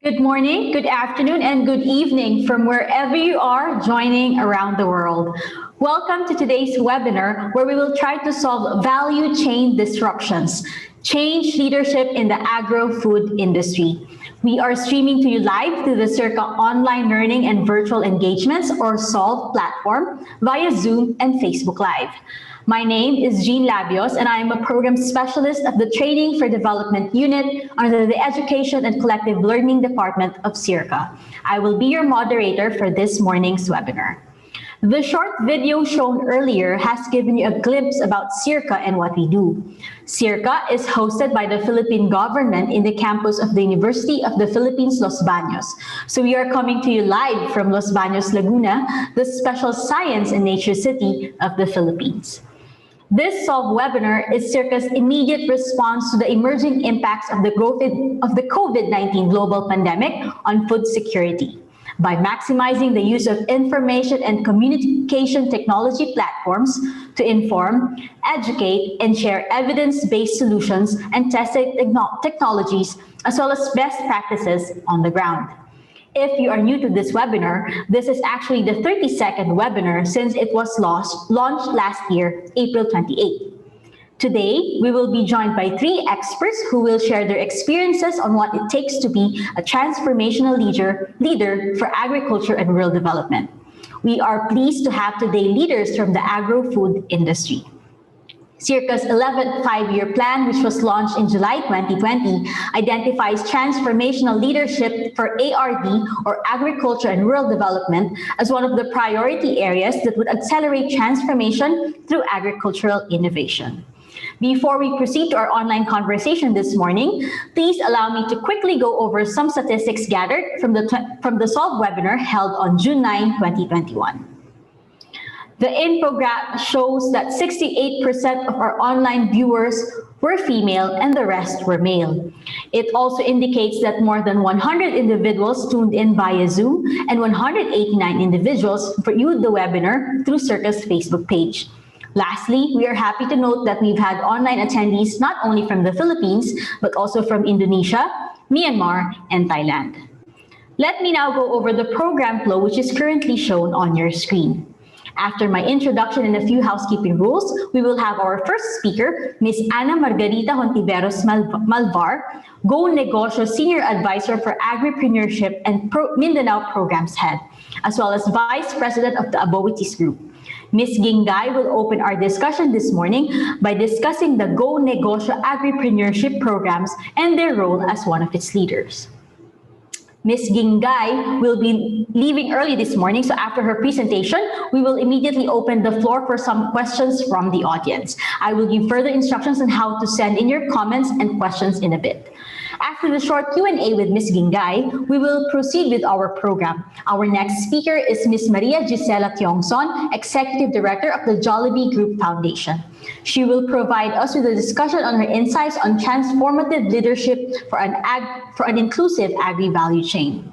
Good morning, good afternoon, and good evening from wherever you are joining around the world. Welcome to today's webinar where we will try to solve value chain disruptions, change leadership in the agro-food industry. We are streaming to you live through the SEARCA online learning and virtual engagements or SOLVE platform via Zoom and Facebook Live. My name is Jean Labios, and I am a program specialist of the Training for Development Unit under the Education and Collective Learning Department of SEARCA. I will be your moderator for this morning's webinar. The short video shown earlier has given you a glimpse about SEARCA and what we do. SEARCA is hosted by the Philippine government in the campus of the University of the Philippines, Los Baños. So we are coming to you live from Los Baños, Laguna, the special science and nature city of the Philippines. This SOLVE webinar is SEARCA's immediate response to the emerging impacts of the COVID-19 global pandemic on food security by maximizing the use of information and communication technology platforms to inform, educate, and share evidence-based solutions and tested technologies, as well as best practices on the ground. If you are new to this webinar, this is actually the 32nd webinar since it was launched last year, April 28. Today, we will be joined by 3 experts who will share their experiences on what it takes to be a transformational leader for agriculture and rural development. We are pleased to have today leaders from the agro-food industry. SEARCA's 11th five-year plan, which was launched in July 2020, identifies transformational leadership for ARD, or agriculture and rural development, as one of the priority areas that would accelerate transformation through agricultural innovation. Before we proceed to our online conversation this morning, please allow me to quickly go over some statistics gathered from the SOLVE webinar held on June 9, 2021. The infograph shows that 68% of our online viewers were female and the rest were male. It also indicates that more than 100 individuals tuned in via Zoom and 189 individuals viewed the webinar through SEARCA's Facebook page. Lastly, we are happy to note that we've had online attendees not only from the Philippines, but also from Indonesia, Myanmar, and Thailand. Let me now go over the program flow, which is currently shown on your screen. After my introduction and a few housekeeping rules, we will have our first speaker, Ms. Margarita Hontiveros Malvar, Gonagosho Senior Advisor for Agripreneurship and Mindanao Programs Head, as well as Vice President of the Aboitiz Group. Ms. Gingay will open our discussion this morning by discussing the Gonagosho Agripreneurship programs and their role as one of its leaders. Ms. Gingay will be leaving early this morning, so after her presentation, we will immediately open the floor for some questions from the audience. I will give further instructions on how to send in your comments and questions in a bit. After the short Q&A with Ms. Gingay, we will proceed with our program. Our next speaker is Ms. Maria Gisela Tiongson, Executive Director of the Jollibee Group Foundation. She will provide us with a discussion on her insights on transformative leadership for an inclusive agri-value chain.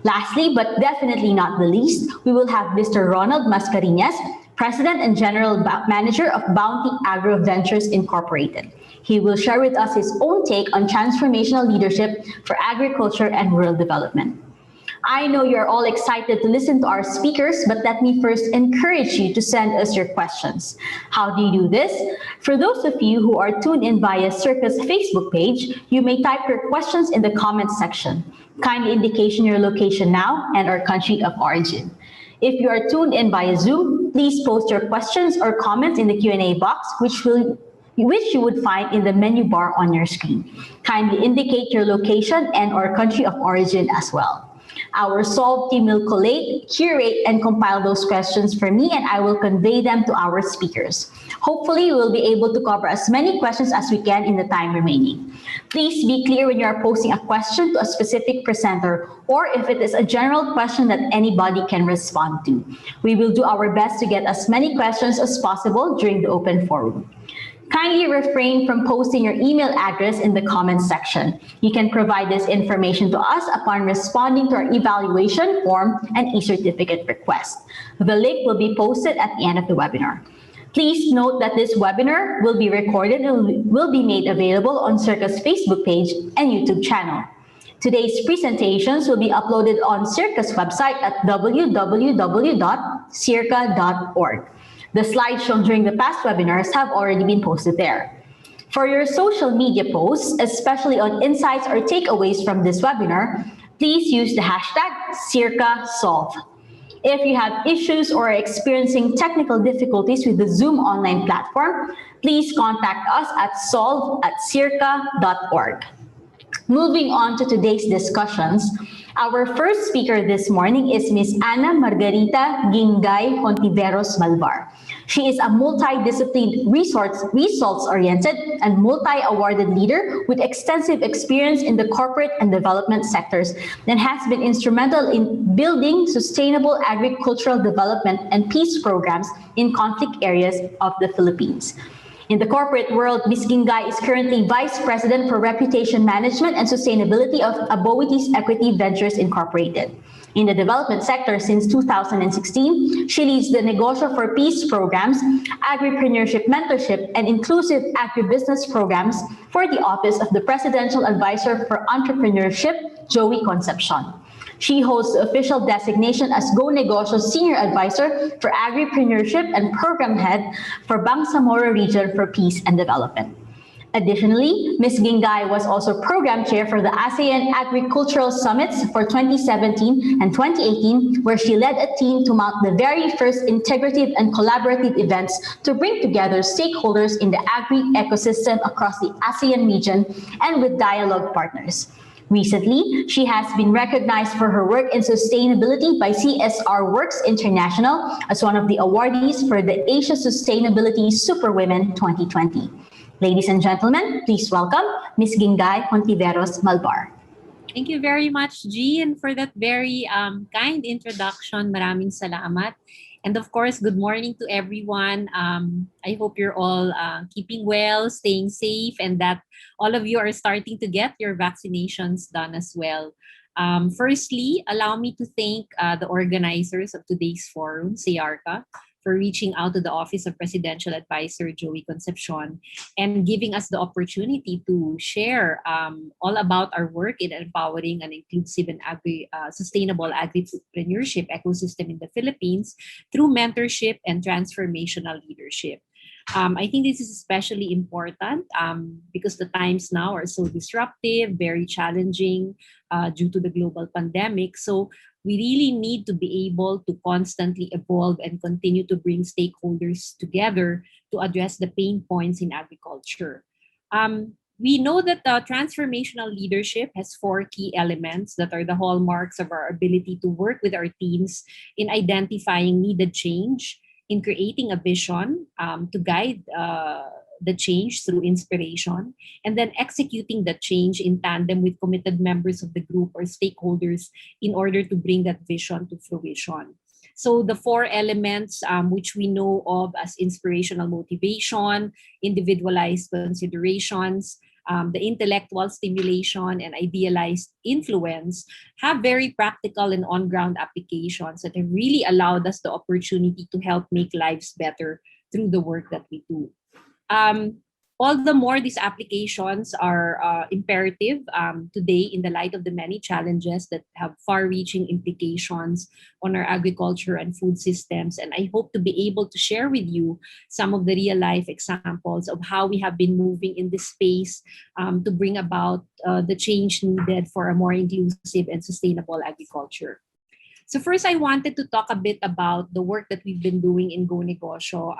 Lastly, but definitely not the least, we will have Mr. Ronald Mascariñas, President and General Manager of Bounty Agro Ventures Incorporated. He will share with us his own take on transformational leadership for agriculture and rural development. I know you're all excited to listen to our speakers, but let me first encourage you to send us your questions. How do you do this? For those of you who are tuned in via SEARCA's Facebook page, you may type your questions in the comments section. Kindly indicate your location now and our country of origin. If you are tuned in via Zoom, please post your questions or comments in the Q&A box, which you would find in the menu bar on your screen. Kindly indicate your location and or country of origin as well. Our SOLVE team will collate, curate, and compile those questions for me, and I will convey them to our speakers. Hopefully, we will be able to cover as many questions as we can in the time remaining. Please be clear when you are posting a question to a specific presenter, or if it is a general question that anybody can respond to. We will do our best to get as many questions as possible during the open forum. Kindly refrain from posting your email address in the comments section. You can provide this information to us upon responding to our evaluation form and e-certificate request. The link will be posted at the end of the webinar. Please note that this webinar will be recorded and will be made available on SEARCA's Facebook page and YouTube channel. Today's presentations will be uploaded on SEARCA's website at www.searca.org. The slides shown during the past webinars have already been posted there. For your social media posts, especially on insights or takeaways from this webinar, please use the hashtag SEARCASolve. If you have issues or are experiencing technical difficulties with the Zoom online platform, please contact us at solve@searca.org. Moving on to today's discussions, our first speaker this morning is Ms. Ana Margarita Gingay Hontiveros Malvar. She is a multidisciplined, results-oriented, and multi-awarded leader with extensive experience in the corporate and development sectors and has been instrumental in building sustainable agricultural development and peace programs in conflict areas of the Philippines. In the corporate world, Ms. Gingay is currently Vice President for Reputation Management and Sustainability of Aboitiz Equity Ventures Incorporated. In the development sector since 2016, she leads the Negosyo for Peace programs, Agripreneurship mentorship, and inclusive agribusiness programs for the Office of the Presidential Advisor for Entrepreneurship, Joey Concepcion. She holds the official designation as Gonagosho Senior Advisor for Agripreneurship and Program Head for Bangsamoro Region for Peace and Development. Additionally, Ms. Gingay was also Program Chair for the ASEAN Agricultural Summits for 2017 and 2018, where she led a team to mount the very first integrative and collaborative events to bring together stakeholders in the agri-ecosystem across the ASEAN region and with dialogue partners. Recently, she has been recognized for her work in sustainability by CSR Works International as one of the awardees for the Asia Sustainability Superwomen 2020. Ladies and gentlemen, please welcome Ms. Gingay Hontiveros Malvar. Thank you very much, Jean, for that very kind introduction. Maraming salamat. And of course, good morning to everyone. I hope you're all keeping well, staying safe, and that all of you are starting to get your vaccinations done as well. Firstly, allow me to thank the organizers of today's forum, SEARCA, for reaching out to the Office of Presidential Advisor Joey Concepcion and giving us the opportunity to share all about our work in empowering an inclusive and sustainable agripreneurship ecosystem in the Philippines through mentorship and transformational leadership. I think this is especially important because the times now are so disruptive, very challenging due to the global pandemic. So we really need to be able to constantly evolve and continue to bring stakeholders together to address the pain points in agriculture. We know that transformational leadership has 4 key elements that are the hallmarks of our ability to work with our teams in identifying needed change, in creating a vision to guide the change through inspiration, and then executing the change in tandem with committed members of the group or stakeholders in order to bring that vision to fruition. So the 4 elements which we know of as inspirational motivation, individualized considerations, the intellectual stimulation, and idealized influence have very practical and on-ground applications that have really allowed us the opportunity to help make lives better through the work that we do. All the more these applications are imperative today in the light of the many challenges that have far-reaching implications on our agriculture and food systems. And I hope to be able to share with you some of the real-life examples of how we have been moving in this space to bring about the change needed for a more inclusive and sustainable agriculture. So first, I wanted to talk a bit about the work that we've been doing in Gonagosho.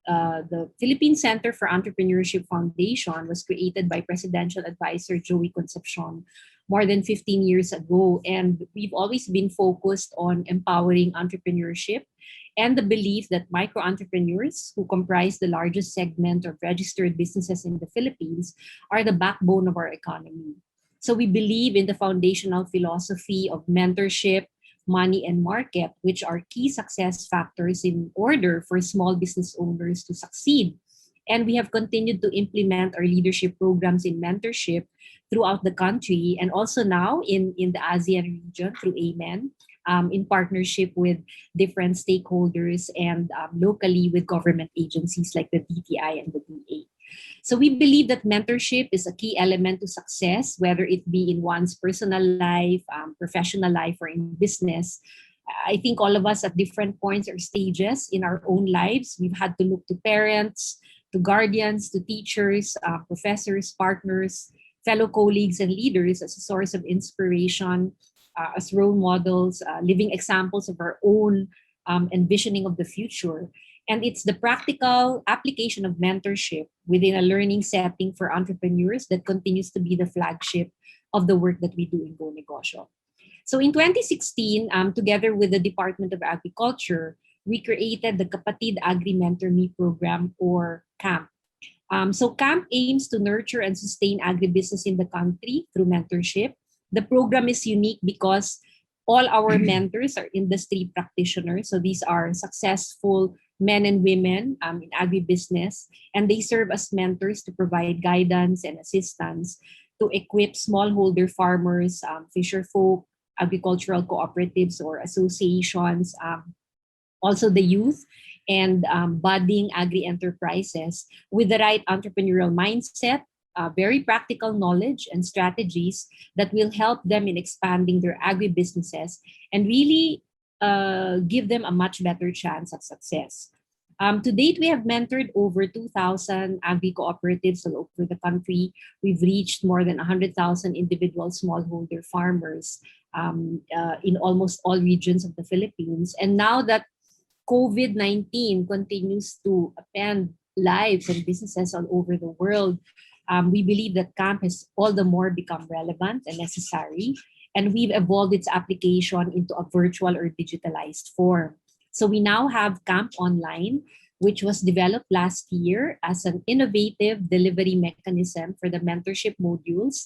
The Philippine Center for Entrepreneurship Foundation was created by Presidential Advisor Joey Concepcion more than 15 years ago. And we've always been focused on empowering entrepreneurship and the belief that micro-entrepreneurs, who comprise the largest segment of registered businesses in the Philippines, are the backbone of our economy. So we believe in the foundational philosophy of mentorship, money, and market, which are key success factors in order for small business owners to succeed. And we have continued to implement our leadership programs in mentorship throughout the country and also now in the ASEAN region through AMEN, in partnership with different stakeholders and locally with government agencies like the DTI and the DA. So we believe that mentorship is a key element to success, whether it be in one's personal life, professional life, or in business. I think all of us at different points or stages in our own lives, we've had to look to parents, to guardians, to teachers, professors, partners, fellow colleagues, and leaders as a source of inspiration, as role models, living examples of our own envisioning of the future. And it's the practical application of mentorship within a learning setting for entrepreneurs that continues to be the flagship of the work that we do in Gonagosho. So in 2016, together with the Department of Agriculture, we created the Kapatid Agri-Mentor Me program, or CAMP. So CAMP aims to nurture and sustain agribusiness in the country through mentorship. The program is unique because all our mentors are industry practitioners. So these are successful men and women in agribusiness, and they serve as mentors to provide guidance and assistance to equip smallholder farmers, fisher folk, agricultural cooperatives or associations, also the youth, and budding agri-enterprises with the right entrepreneurial mindset, very practical knowledge and strategies that will help them in expanding their agribusinesses and really give them a much better chance at success. To date, we have mentored over 2,000 agri-cooperatives all over the country. We've reached more than 100,000 individual smallholder farmers in almost all regions of the Philippines. And now that COVID-19 continues to upend lives and businesses all over the world, we believe that CAMP has all the more become relevant and necessary, and we've evolved its application into a virtual or digitalized form. So we now have CAMP Online, which was developed last year as an innovative delivery mechanism for the mentorship modules,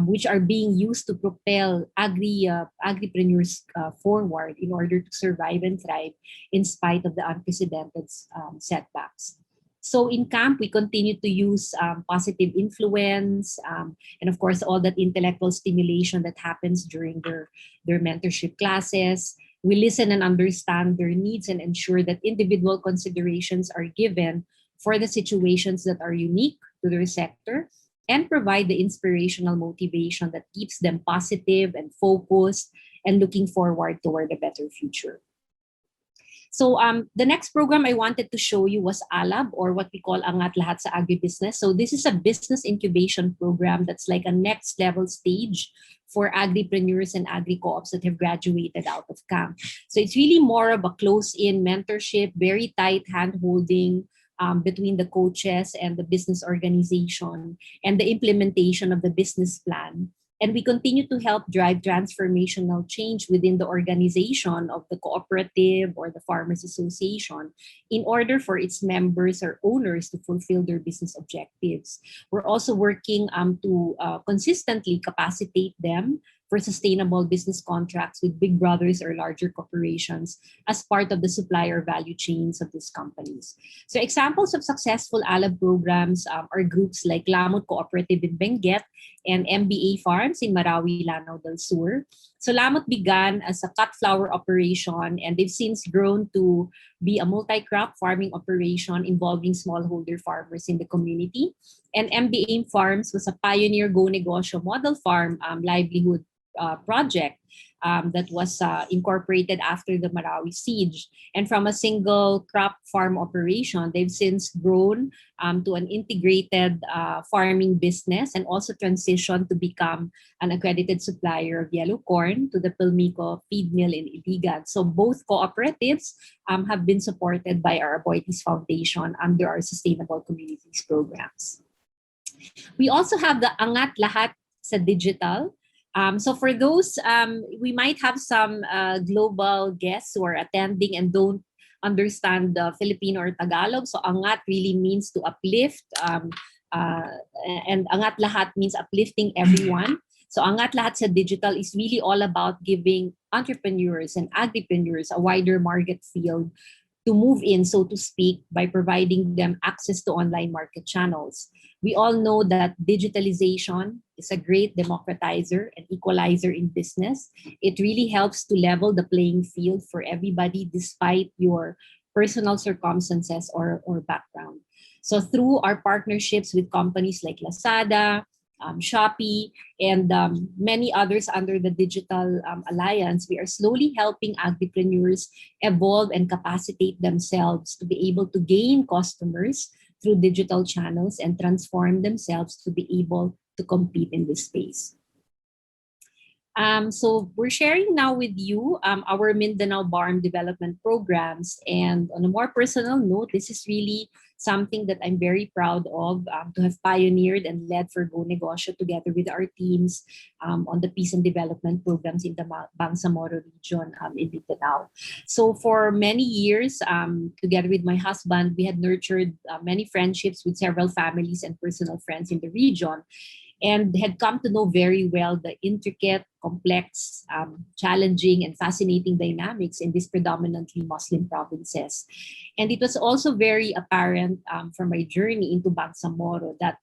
which are being used to propel agripreneurs forward in order to survive and thrive in spite of the unprecedented setbacks. So in CAMP, we continue to use positive influence and, of course, all that intellectual stimulation that happens during their mentorship classes. We listen and understand their needs and ensure that individual considerations are given for the situations that are unique to their sector, and provide the inspirational motivation that keeps them positive and focused and looking forward toward a better future. So the next program I wanted to show you was Alab, or what we call Angat Lahat sa Agribusiness. So this is a business incubation program that's like a next level stage for agripreneurs and agri-co-ops that have graduated out of CAMP. So it's really more of a close-in mentorship, very tight hand-holding between the coaches and the business organization, and the implementation of the business plan. And we continue to help drive transformational change within the organization of the cooperative or the farmers association in order for its members or owners to fulfill their business objectives. We're also working to consistently capacitate them for sustainable business contracts with big brothers or larger corporations as part of the supplier value chains of these companies. So examples of successful Alab programs are groups like Lamut Cooperative in Benguet and MBA Farms in Marawi, Lanao del Sur. So Lamut began as a cut flower operation, and they've since grown to be a multi-crop farming operation involving smallholder farmers in the community. And MBA Farms was a pioneer Gonagosho model farm livelihood project that was incorporated after the Marawi siege. And from a single crop farm operation, they've since grown to an integrated farming business, and also transitioned to become an accredited supplier of yellow corn to the Pilmico feed mill in Iligan. So both cooperatives have been supported by our Aboitiz Foundation under our Sustainable Communities programs. We also have the Angat Lahat sa Digital. So for those, we might have some global guests who are attending and don't understand the Filipino or Tagalog. So Angat really means to uplift, and Angat Lahat means uplifting everyone. So Angat Lahat sa Digital is really all about giving entrepreneurs and agripreneurs a wider market field to move in, so to speak, by providing them access to online market channels. We all know that digitalization is a great democratizer and equalizer in business. It really helps to level the playing field for everybody despite your personal circumstances or background. So through our partnerships with companies like Lazada, Shopee, and many others under the Digital Alliance, we are slowly helping agripreneurs evolve and capacitate themselves to be able to gain customers through digital channels and transform themselves to be able to compete in this space. So we're sharing now with you our Mindanao Barm development programs. And on a more personal note, this is really something that I'm very proud of to have pioneered and led for Gonagosho together with our teams on the peace and development programs in the Bangsamoro region in Mindanao. So for many years, together with my husband, we had nurtured many friendships with several families and personal friends in the region, and had come to know very well the intricate, complex, challenging, and fascinating dynamics in these predominantly Muslim provinces. And it was also very apparent from my journey into Bangsamoro that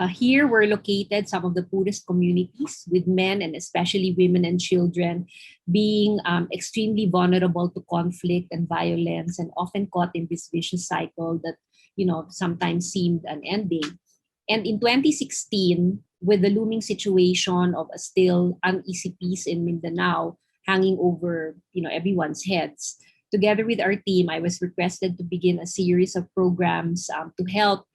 here were located some of the poorest communities, with men and especially women and children being extremely vulnerable to conflict and violence, and often caught in this vicious cycle that, sometimes seemed unending. And in 2016, with the looming situation of a still uneasy peace in Mindanao hanging over, everyone's heads, together with our team, I was requested to begin a series of programs to help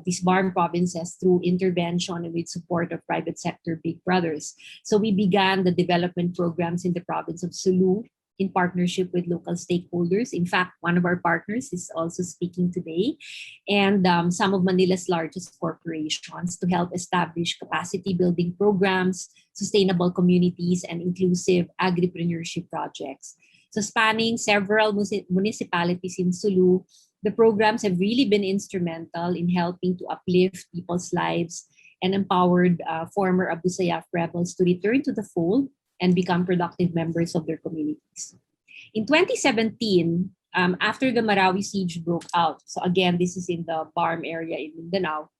these barm provinces through intervention and with support of private sector big brothers. So we began the development programs in the province of Sulu in partnership with local stakeholders. In fact, one of our partners is also speaking today, and some of Manila's largest corporations, to help establish capacity building programs, sustainable communities, and inclusive agripreneurship projects. So spanning several municipalities in Sulu, the programs have really been instrumental in helping to uplift people's lives and empowered former Abu Sayyaf rebels to return to the fold and become productive members of their communities. In 2017, after the Marawi siege broke out, so again, this is in the Barm area in Mindanao,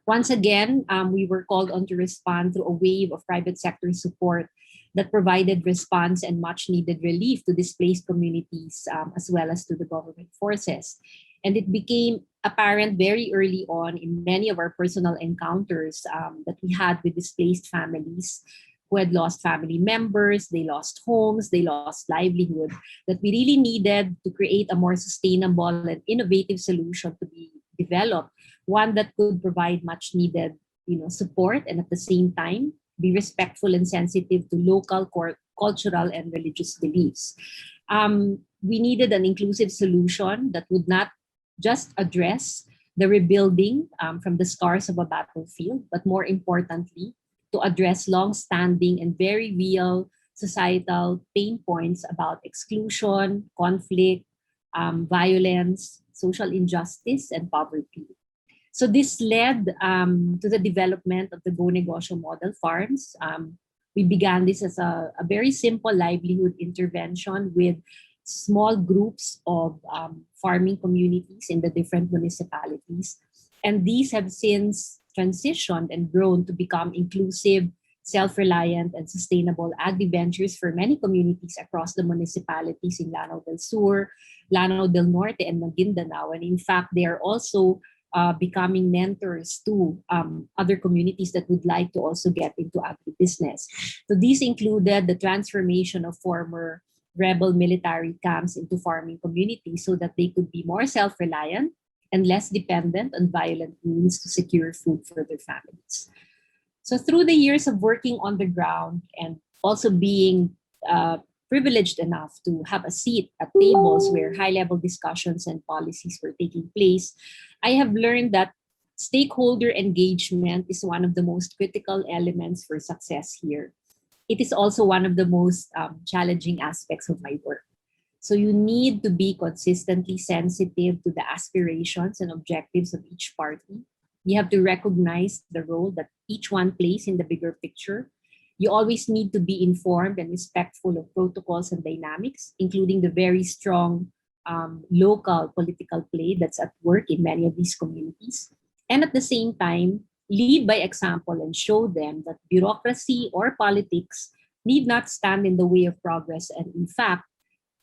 once again, we were called on to respond through a wave of private sector support that provided response and much needed relief to displaced communities as well as to the government forces. And it became apparent very early on in many of our personal encounters that we had with displaced families who had lost family members, they lost homes, they lost livelihood, that we really needed to create a more sustainable and innovative solution to be developed, one that could provide much needed support, and at the same time be respectful and sensitive to local cultural and religious beliefs. We needed an inclusive solution that would not just address the rebuilding from the scars of a battlefield, but more importantly, to address long-standing and very real societal pain points about exclusion, conflict, violence, social injustice, and poverty. So this led to the development of the Gonagosho model farms. We began this as a very simple livelihood intervention with small groups of farming communities in the different municipalities. And these have since transitioned and grown to become inclusive, self-reliant, and sustainable agri-ventures for many communities across the municipalities in Lanao del Sur, Lanao del Norte, and Maguindanao. And in fact, they are also becoming mentors to other communities that would like to also get into agribusiness. So these included the transformation of former rebel military camps into farming communities so that they could be more self-reliant and less dependent on violent means to secure food for their families. So through the years of working on the ground and also being privileged enough to have a seat at tables where high-level discussions and policies were taking place, I have learned that stakeholder engagement is one of the most critical elements for success here. It is also one of the most challenging aspects of my work. So you need to be consistently sensitive to the aspirations and objectives of each party. You have to recognize the role that each one plays in the bigger picture. You always need to be informed and respectful of protocols and dynamics, including the very strong local political play that's at work in many of these communities. And at the same time, lead by example and show them that bureaucracy or politics need not stand in the way of progress, and in fact,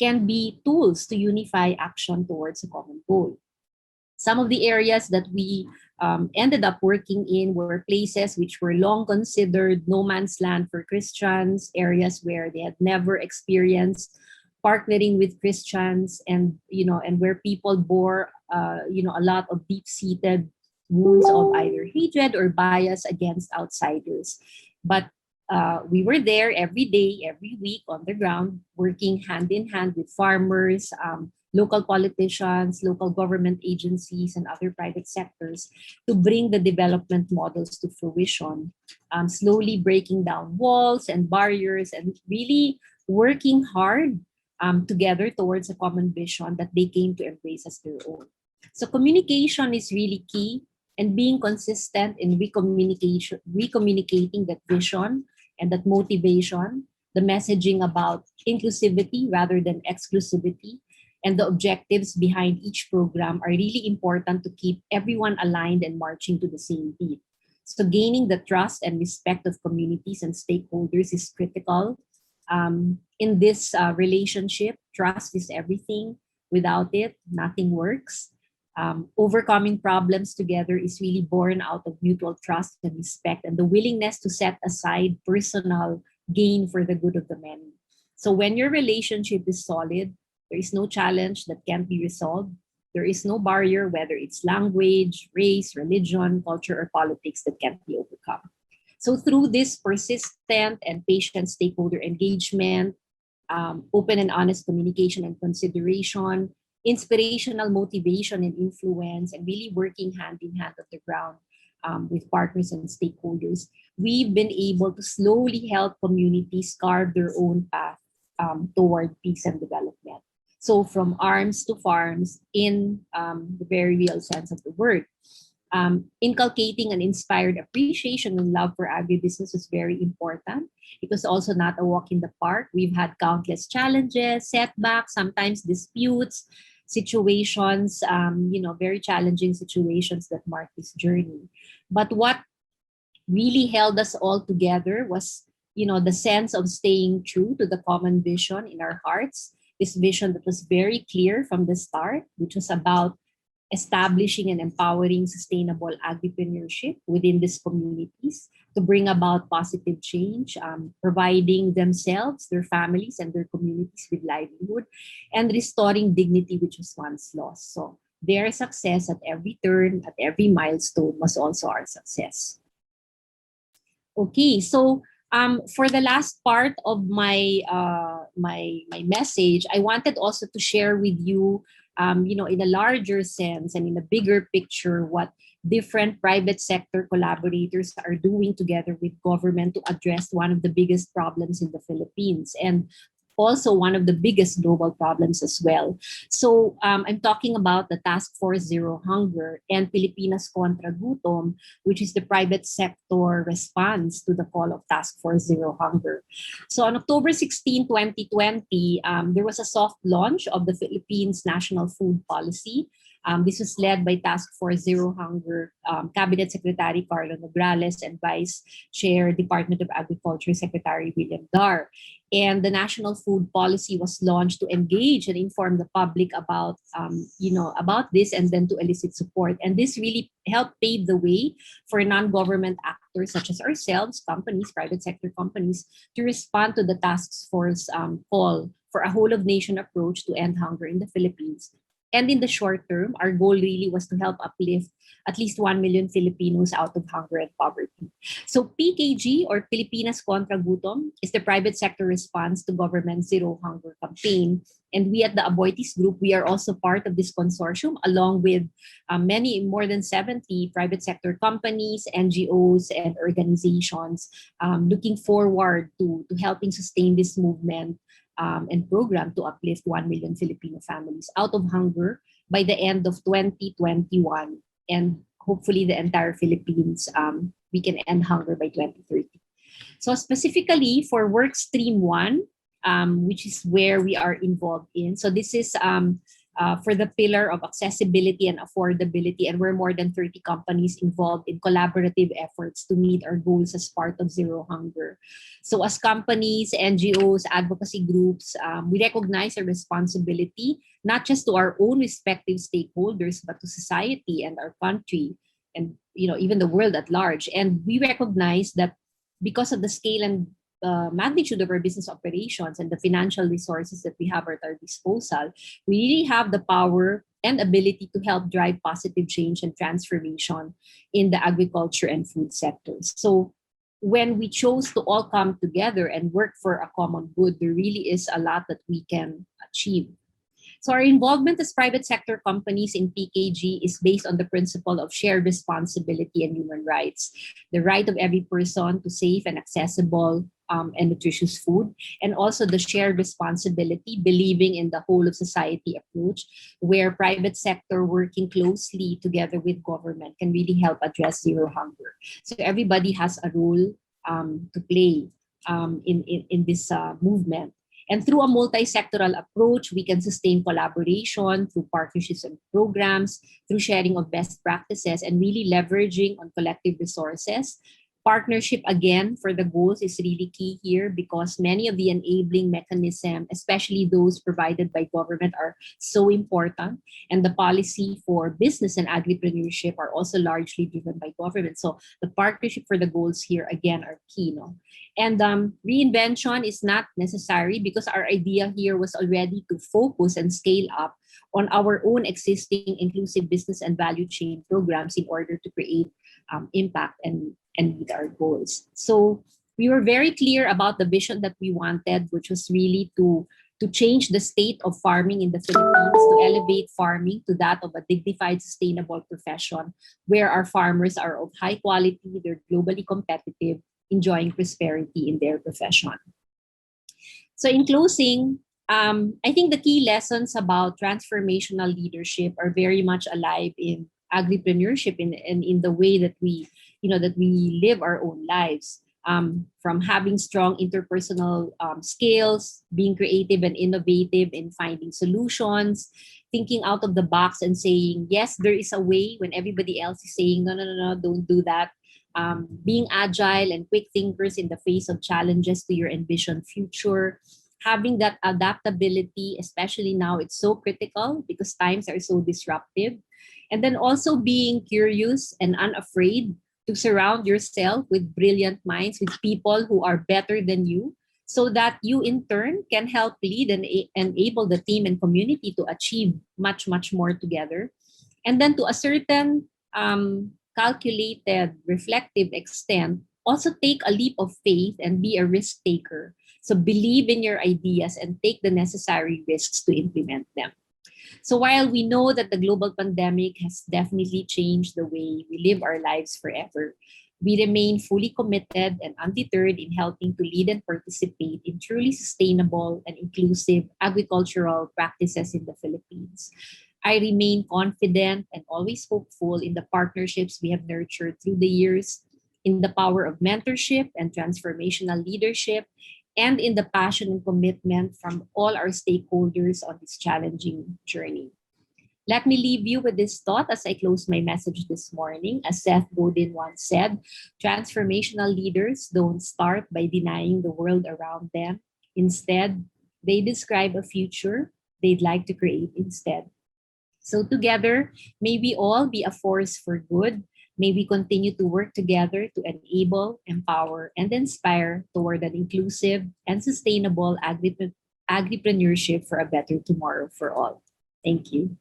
can be tools to unify action towards a common goal. Some of the areas that we ended up working in were places which were long considered no man's land for Christians, areas where they had never experienced partnering with Christians, and and where people bore a lot of deep-seated wounds of either hatred or bias against outsiders. But we were there every day, every week on the ground, working hand in hand with farmers, local politicians, local government agencies, and other private sectors to bring the development models to fruition, slowly breaking down walls and barriers and really working hard together towards a common vision that they came to embrace as their own. So communication is really key, and being consistent in recommunicating that vision and that motivation, the messaging about inclusivity rather than exclusivity, and the objectives behind each program are really important to keep everyone aligned and marching to the same beat. So gaining the trust and respect of communities and stakeholders is critical. In this relationship, trust is everything. Without it, nothing works. Overcoming problems together is really born out of mutual trust and respect and the willingness to set aside personal gain for the good of the many. So when your relationship is solid, there is no challenge that can't be resolved. There is no barrier, whether it's language, race, religion, culture, or politics, that can't be overcome. So through this persistent and patient stakeholder engagement, open and honest communication and consideration, inspirational motivation and influence, and really working hand in hand on the ground with partners and stakeholders, we've been able to slowly help communities carve their own path toward peace and development. So from arms to farms in the very real sense of the word. Inculcating an inspired appreciation and love for agribusiness was very important. It was also not a walk in the park. We've had countless challenges, setbacks, sometimes disputes, situations, very challenging situations that marked this journey. But what really held us all together was, the sense of staying true to the common vision in our hearts. This vision that was very clear from the start, which was about establishing and empowering sustainable agripreneurship within these communities to bring about positive change, providing themselves, their families, and their communities with livelihood, and restoring dignity which was once lost. So their success at every turn, at every milestone was also our success. Okay, so for the last part of my my message, I wanted also to share with you, in a larger sense and in a bigger picture, what different private sector collaborators are doing together with government to address one of the biggest problems in the Philippines, and also one of the biggest global problems as well. So I'm talking about the Task Force Zero Hunger and Pilipinas Contra Gutom, which is the private sector response to the call of Task Force Zero Hunger. So on October 16, 2020, there was a soft launch of the Philippines National Food Policy. This was led by Task Force Zero Hunger Cabinet Secretary Carlo Nograles and Vice Chair Department of Agriculture Secretary William Dar. And the national food policy was launched to engage and inform the public about, about this, and then to elicit support. And this really helped pave the way for non-government actors such as ourselves, companies, private sector companies, to respond to the task force call for a whole-of-nation approach to end hunger in the Philippines. And in the short term, our goal really was to help uplift at least 1 million Filipinos out of hunger and poverty. So PKG, or Pilipinas Contra Gutom, is the private sector response to government Zero Hunger campaign. And we at the Aboitiz Group, we are also part of this consortium, along with more than 70 private sector companies, NGOs, and organizations, looking forward to helping sustain this movement and program to uplift 1 million Filipino families out of hunger by the end of 2021. And hopefully the entire Philippines, we can end hunger by 2030. So specifically for work stream 1, which is where we are involved in. So this is for the pillar of accessibility and affordability, and we're more than 30 companies involved in collaborative efforts to meet our goals as part of Zero Hunger. So as companies, NGOs, advocacy groups, we recognize our responsibility, not just to our own respective stakeholders, but to society and our country, and even the world at large. And we recognize that because of the scale and magnitude of our business operations and the financial resources that we have at our disposal, we really have the power and ability to help drive positive change and transformation in the agriculture and food sectors. So when we chose to all come together and work for a common good, there really is a lot that we can achieve. So our involvement as private sector companies in PKG is based on the principle of shared responsibility and human rights, the right of every person to safe and accessible and nutritious food, and also the shared responsibility, believing in the whole of society approach, where private sector working closely together with government can really help address zero hunger. So everybody has a role to play in this movement. And through a multi-sectoral approach, we can sustain collaboration through partnerships and programs, through sharing of best practices, and really leveraging on collective resources. Partnership, again, for the goals is really key here, because many of the enabling mechanisms, especially those provided by government, are so important. And the policy for business and agripreneurship are also largely driven by government. So the partnership for the goals here, again, are key. And reinvention is not necessary, because our idea here was already to focus and scale up on our own existing inclusive business and value chain programs in order to create impact and meet our goals. So we were very clear about the vision that we wanted, which was really to change the state of farming in the Philippines, to elevate farming to that of a dignified, sustainable profession, where our farmers are of high quality, they're globally competitive, enjoying prosperity in their profession. So in closing, I think the key lessons about transformational leadership are very much alive in agripreneurship and in the way that we live our own lives. From having strong interpersonal skills, being creative and innovative in finding solutions, thinking out of the box and saying, yes, there is a way when everybody else is saying, no, don't do that. Being agile and quick thinkers in the face of challenges to your envisioned future, having that adaptability, especially now, it's so critical because times are so disruptive. And then also being curious and unafraid to surround yourself with brilliant minds, with people who are better than you, so that you in turn can help lead and enable the team and community to achieve much, much more together. And then to a certain calculated, reflective extent, also take a leap of faith and be a risk taker. So believe in your ideas and take the necessary risks to implement them. So while we know that the global pandemic has definitely changed the way we live our lives forever, we remain fully committed and undeterred in helping to lead and participate in truly sustainable and inclusive agricultural practices in the Philippines. I remain confident and always hopeful in the partnerships we have nurtured through the years, in the power of mentorship and transformational leadership, and in the passion and commitment from all our stakeholders on this challenging journey. Let me leave you with this thought as I close my message this morning. As Seth Godin once said, transformational leaders don't start by denying the world around them. Instead, they describe a future they'd like to create instead. So together, may we all be a force for good. May we continue to work together to enable, empower, and inspire toward an inclusive and sustainable agripreneurship for a better tomorrow for all. Thank you.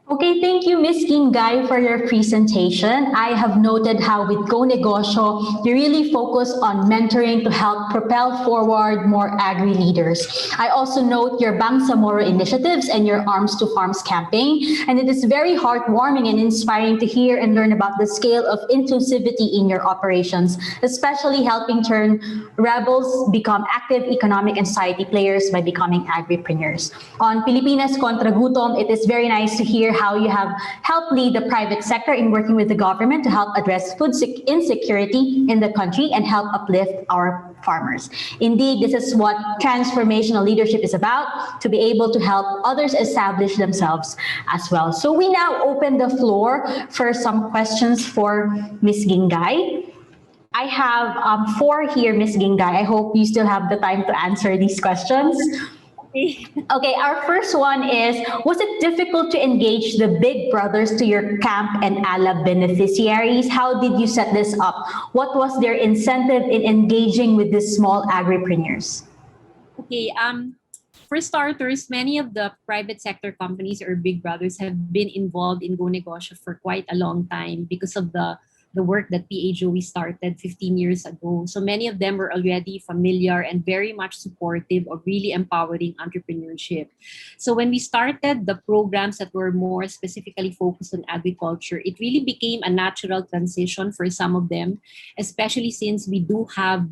Okay, thank you, Ms. Kingay, for your presentation. I have noted how with Gonagosho, you really focus on mentoring to help propel forward more agri-leaders. I also note your Bangsamoro initiatives and your Arms to Farms campaign, and it is very heartwarming and inspiring to hear and learn about the scale of inclusivity in your operations, especially helping turn rebels become active economic and society players by becoming agripreneurs. On Pilipinas Contra Gutom, it is very nice to hear how you have helped lead the private sector in working with the government to help address food insecurity in the country and help uplift our farmers. Indeed, this is what transformational leadership is about, to be able to help others establish themselves as well. So we now open the floor for some questions for Ms. Gingay. I have four here, Ms. Gingay. I hope you still have the time to answer these questions. Okay, our first one is, was it difficult to engage the big brothers to your camp and Alab beneficiaries? How did you set this up? What was their incentive in engaging with these small agripreneurs? Okay, for starters, many of the private sector companies or big brothers have been involved in Gonagosho for quite a long time because of the work that PA Joey started 15 years ago. So many of them were already familiar and very much supportive of really empowering entrepreneurship. So when we started the programs that were more specifically focused on agriculture, it really became a natural transition for some of them, especially since we do have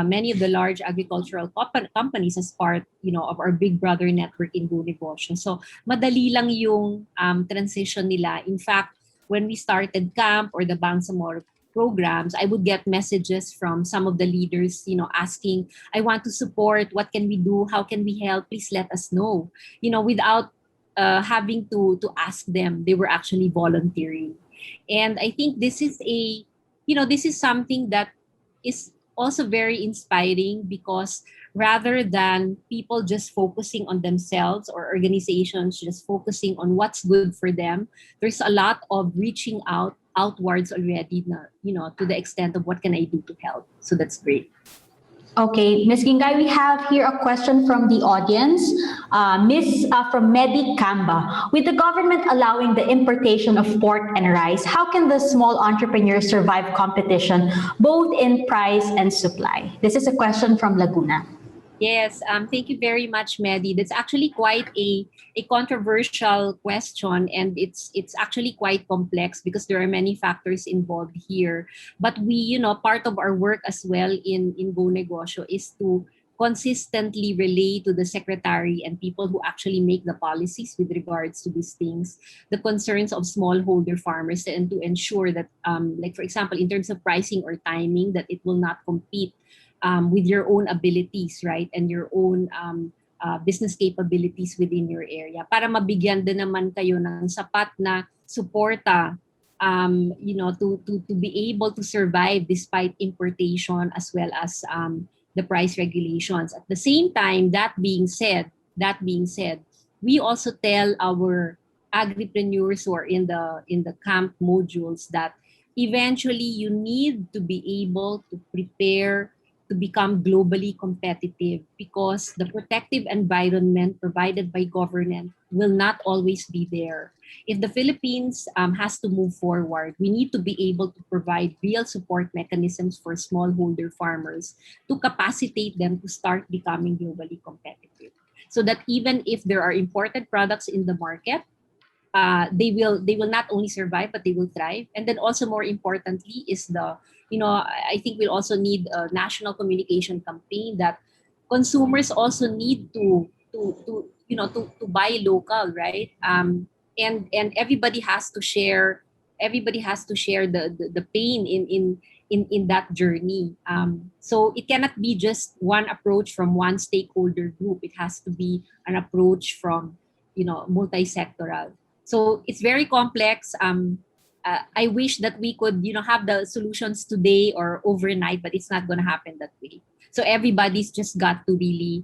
many of the large agricultural companies as part, of our big brother network in Gonagosho. So madali lang yung transition nila. In fact, when we started camp or the Bangsamoro programs, I would get messages from some of the leaders, asking, I want to support, what can we do? How can we help? Please let us know. Without having to ask them, they were actually volunteering. And I think this is this is something that is also very inspiring, because rather than people just focusing on themselves or organizations just focusing on what's good for them, there's a lot of reaching outwards already, to the extent of what can I do to help. So that's great. Okay, Ms. Gingay, we have here a question from the audience. From Medi Kamba. With the government allowing the importation of pork and rice, how can the small entrepreneurs survive competition, both in price and supply? This is a question from Laguna. Yes, thank you very much, Medi. That's actually quite a controversial question, and it's actually quite complex because there are many factors involved here. But we, part of our work as well in Gonagosho is to consistently relay to the secretary and people who actually make the policies with regards to these things, the concerns of smallholder farmers, and to ensure that, like for example, in terms of pricing or timing, that it will not compete with your own abilities, right? And your own business capabilities within your area, para mabigyan din naman kayo ng sapat na suporta, to be able to survive despite importation as well as the price regulations. At the same time, that being said, we also tell our agripreneurs who are in the camp modules that eventually you need to be able to prepare to become globally competitive, because the protective environment provided by government will not always be there. If the Philippines has to move forward, we need to be able to provide real support mechanisms for smallholder farmers to capacitate them to start becoming globally competitive. So that even if there are imported products in the market, they will not only survive, but they will thrive. And then also more importantly is I think we'll also need a national communication campaign that consumers also need to buy local, right? And everybody has to share the pain in that journey. So it cannot be just one approach from one stakeholder group. It has to be an approach from multi-sectoral. So it's very complex. I wish that we could, have the solutions today or overnight, but it's not going to happen that way. So everybody's just got to really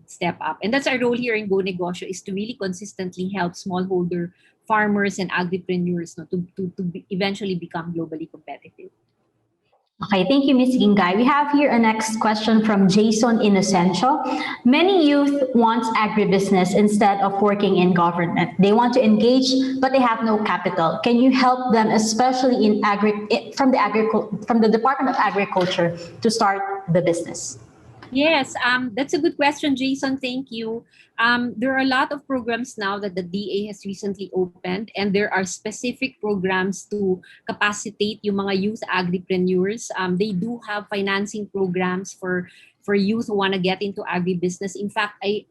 step up. And that's our role here in Gonagosho, is to really consistently help smallholder farmers and agripreneurs to eventually become globally competitive. Okay, thank you, Ms. Gingay. We have here a next question from Jason Inocencio. Many youth want agribusiness instead of working in government. They want to engage, but they have no capital. Can you help them, especially from the Department of Agriculture, to start the business? Yes, that's a good question, Jason. Thank you. There are a lot of programs now that the DA has recently opened, and there are specific programs to capacitate yung mga youth agripreneurs. They do have financing programs for youth who want to get into agribusiness. In fact, I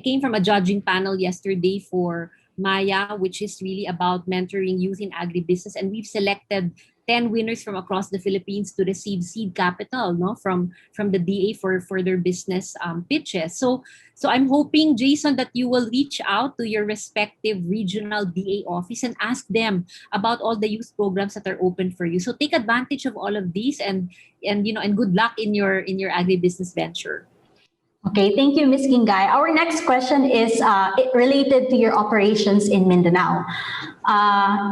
came from a judging panel yesterday for Maya, which is really about mentoring youth in agribusiness. And we've selected 10 winners from across the Philippines to receive seed capital, no, from the DA for their business pitches. So I'm hoping, Jason, that you will reach out to your respective regional DA office and ask them about all the youth programs that are open for you. So take advantage of all of these, and good luck in your agribusiness venture. Okay, thank you, Ms. Gingay. Our next question is related to your operations in Mindanao.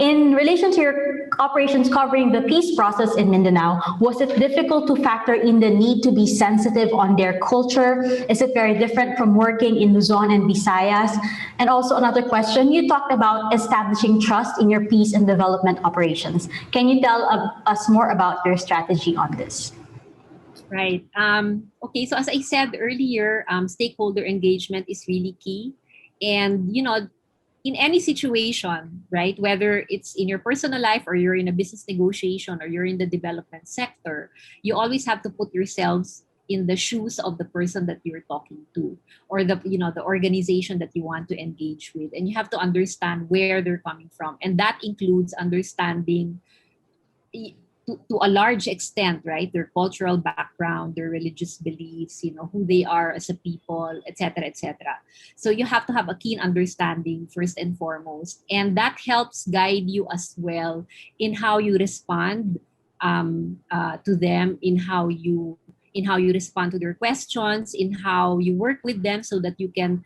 In relation to your operations covering the peace process in Mindanao, was it difficult to factor in the need to be sensitive on their culture? Is it very different from working in Luzon and Visayas? And also another question, you talked about establishing trust in your peace and development operations. Can you tell us more about your strategy on this? Right. Okay. So as I said earlier, stakeholder engagement is really key. And, in any situation, right, whether it's in your personal life or you're in a business negotiation or you're in the development sector, you always have to put yourselves in the shoes of the person that you're talking to, or the organization that you want to engage with. And you have to understand where they're coming from. And that includes understanding to a large extent, right, their cultural background, their religious beliefs, who they are as a people, etc., etc. So you have to have a keen understanding first and foremost, and that helps guide you as well in how you respond to them, in how you respond to their questions, in how you work with them, so that you can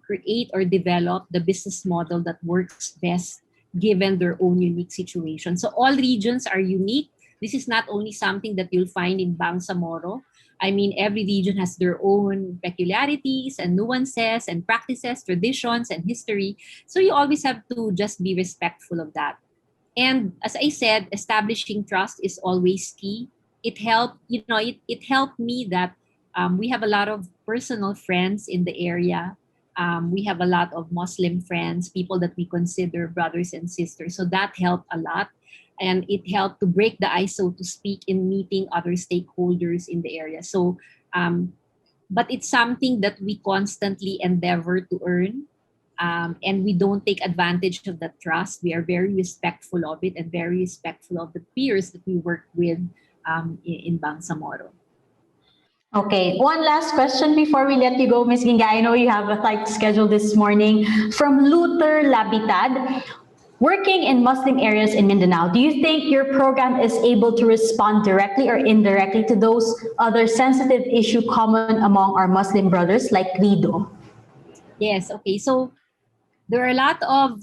create or develop the business model that works best given their own unique situation. So all regions are unique. This is not only something that you'll find in Bangsamoro. I mean, every region has their own peculiarities and nuances and practices, traditions, and history. So you always have to just be respectful of that. And as I said, establishing trust is always key. It helped, it helped me that we have a lot of personal friends in the area. We have a lot of Muslim friends, people that we consider brothers and sisters. So that helped a lot. And it helped to break the ice, so to speak, in meeting other stakeholders in the area. So, but it's something that we constantly endeavor to earn. And we don't take advantage of that trust. We are very respectful of it and very respectful of the peers that we work with in Bangsamoro. Okay, one last question before we let you go, Ms. Ginga. I know you have a tight schedule this morning. From Luther Labitad, working in Muslim areas in Mindanao, do you think your program is able to respond directly or indirectly to those other sensitive issues common among our Muslim brothers, like Rido? Yes, okay. So there are a lot of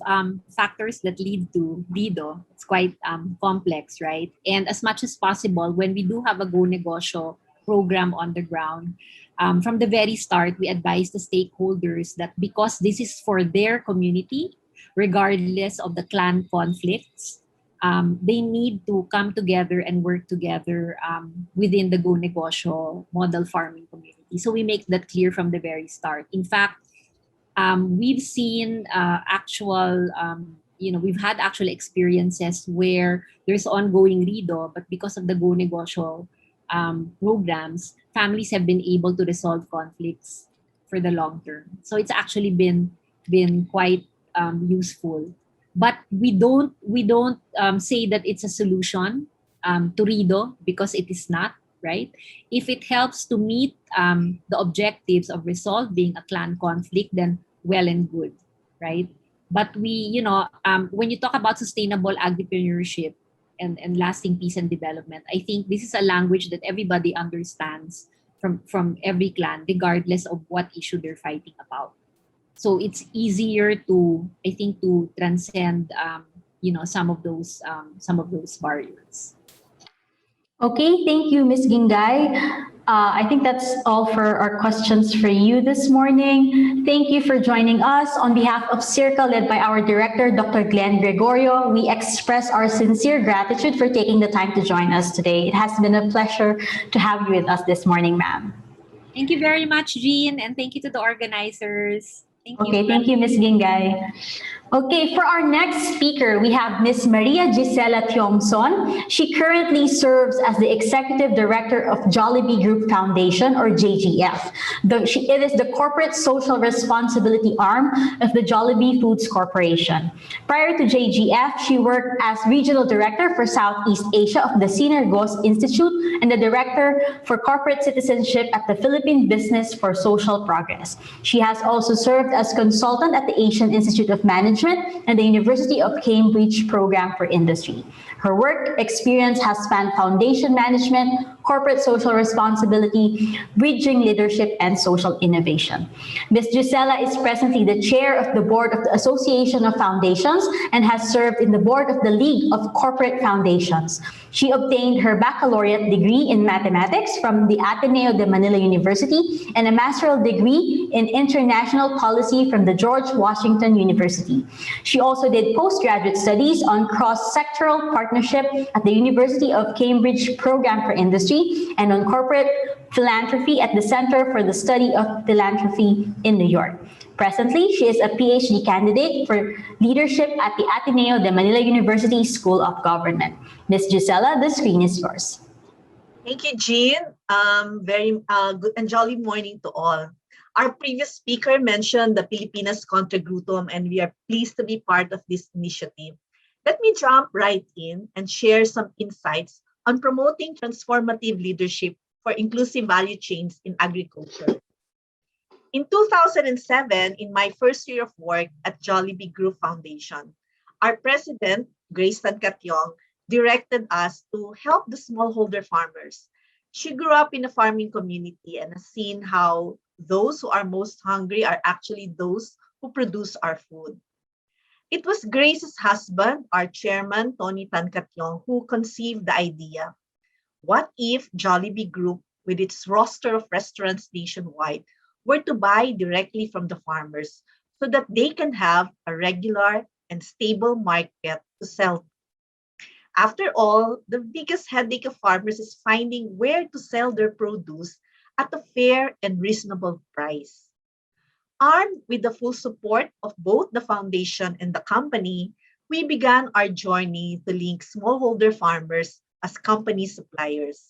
factors that lead to Rido. It's quite complex, right? And as much as possible, when we do have a Gonagosho program on the ground, from the very start, we advise the stakeholders that because this is for their community, regardless of the clan conflicts, they need to come together and work together within the Gonagosho model farming community. So we make that clear from the very start. In fact, we've seen we've had actual experiences where there's ongoing Rido, but because of the Gonagosho programs, families have been able to resolve conflicts for the long term. So it's actually been quite useful. But we don't say that it's a solution to Rido, because it is not, right? If it helps to meet the objectives of resolving a clan conflict, then well and good, right? But when you talk about sustainable agripreneurship and lasting peace and development, I think this is a language that everybody understands from every clan, regardless of what issue they're fighting about. So it's easier to transcend, some of those barriers. Okay, thank you, Ms. Gingay. I think that's all for our questions for you this morning. Thank you for joining us. On behalf of SEARCA, led by our director, Dr. Glenn Gregorio, we express our sincere gratitude for taking the time to join us today. It has been a pleasure to have you with us this morning, ma'am. Thank you very much, Jean, and thank you to the organizers. Thank you. Okay, thank you, Ms. Gingay. Okay, for our next speaker, we have Ms. Maria Gisela Tiongson. She currently serves as the Executive Director of Jollibee Group Foundation, or JGF. It is the corporate social responsibility arm of the Jollibee Foods Corporation. Prior to JGF, she worked as Regional Director for Southeast Asia of the Negosyo Institute and the Director for Corporate Citizenship at the Philippine Business for Social Progress. She has also served as consultant at the Asian Institute of Management and the University of Cambridge Program for Industry. Her work experience has spanned foundation management, corporate social responsibility, bridging leadership, and social innovation. Ms. Gisela is presently the chair of the board of the Association of Foundations and has served in the board of the League of Corporate Foundations. She obtained her baccalaureate degree in mathematics from the Ateneo de Manila University and a master's degree in international policy from the George Washington University. She also did postgraduate studies on cross-sectoral partnership at the University of Cambridge Program for Industry and on corporate philanthropy at the Center for the Study of Philanthropy in New York. Presently, she is a PhD candidate for leadership at the Ateneo de Manila University School of Government. Ms. Gisela, the screen is yours. Thank you, Jean. Very good and jolly morning to all. Our previous speaker mentioned the Pilipinas Contributum, and we are pleased to be part of this initiative. Let me jump right in and share some insights on promoting transformative leadership for inclusive value chains in agriculture. In 2007, in my first year of work at Jollibee Group Foundation, our president, Grace Tancatyong, directed us to help the smallholder farmers. She grew up in a farming community and has seen how those who are most hungry are actually those who produce our food. It was Grace's husband, our chairman, Tony Tancatyong, who conceived the idea. What if Jollibee Group, with its roster of restaurants nationwide, were to buy directly from the farmers so that they can have a regular and stable market to sell? After all, the biggest headache of farmers is finding where to sell their produce at a fair and reasonable price. Armed with the full support of both the foundation and the company, we began our journey to link smallholder farmers as company suppliers.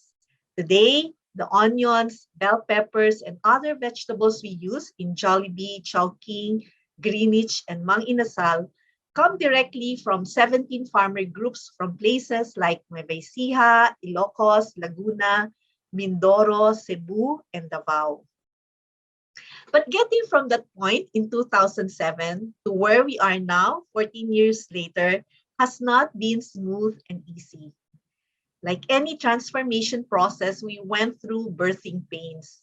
Today, the onions, bell peppers, and other vegetables we use in Jollibee, Chowking, Greenwich, and Mang Inasal come directly from 17 farmer groups from places like Nueva Ecija, Ilocos, Laguna, Mindoro, Cebu, and Davao. But getting from that point in 2007 to where we are now, 14 years later, has not been smooth and easy. Like any transformation process, we went through birthing pains.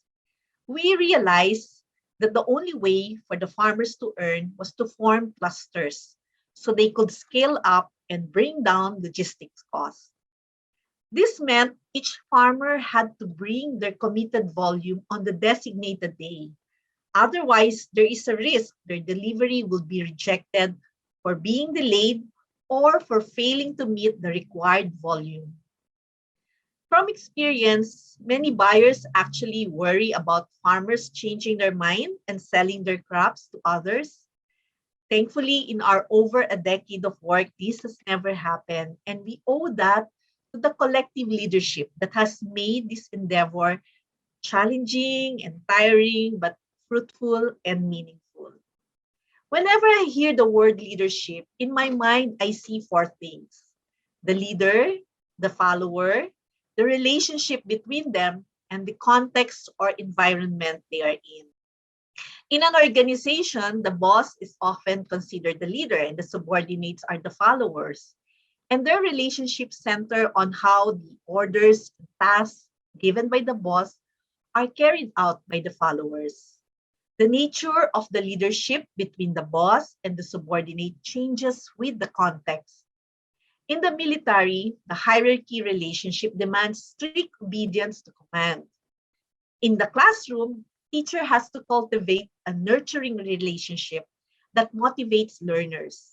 We realized that the only way for the farmers to earn was to form clusters so they could scale up and bring down logistics costs. This meant each farmer had to bring their committed volume on the designated day. Otherwise, there is a risk their delivery will be rejected for being delayed or for failing to meet the required volume. From experience, many buyers actually worry about farmers changing their mind and selling their crops to others. Thankfully, in our over a decade of work, this has never happened, and we owe that to the collective leadership that has made this endeavor challenging and tiring, but fruitful and meaningful. Whenever I hear the word leadership, in my mind, I see four things: the leader, the follower, the relationship between them, and the context or environment they are in. In an organization, the boss is often considered the leader and the subordinates are the followers. And their relationships center on how the orders and tasks given by the boss are carried out by the followers. The nature of the leadership between the boss and the subordinate changes with the context. In the military, the hierarchy relationship demands strict obedience to command. In the classroom, teacher has to cultivate a nurturing relationship that motivates learners.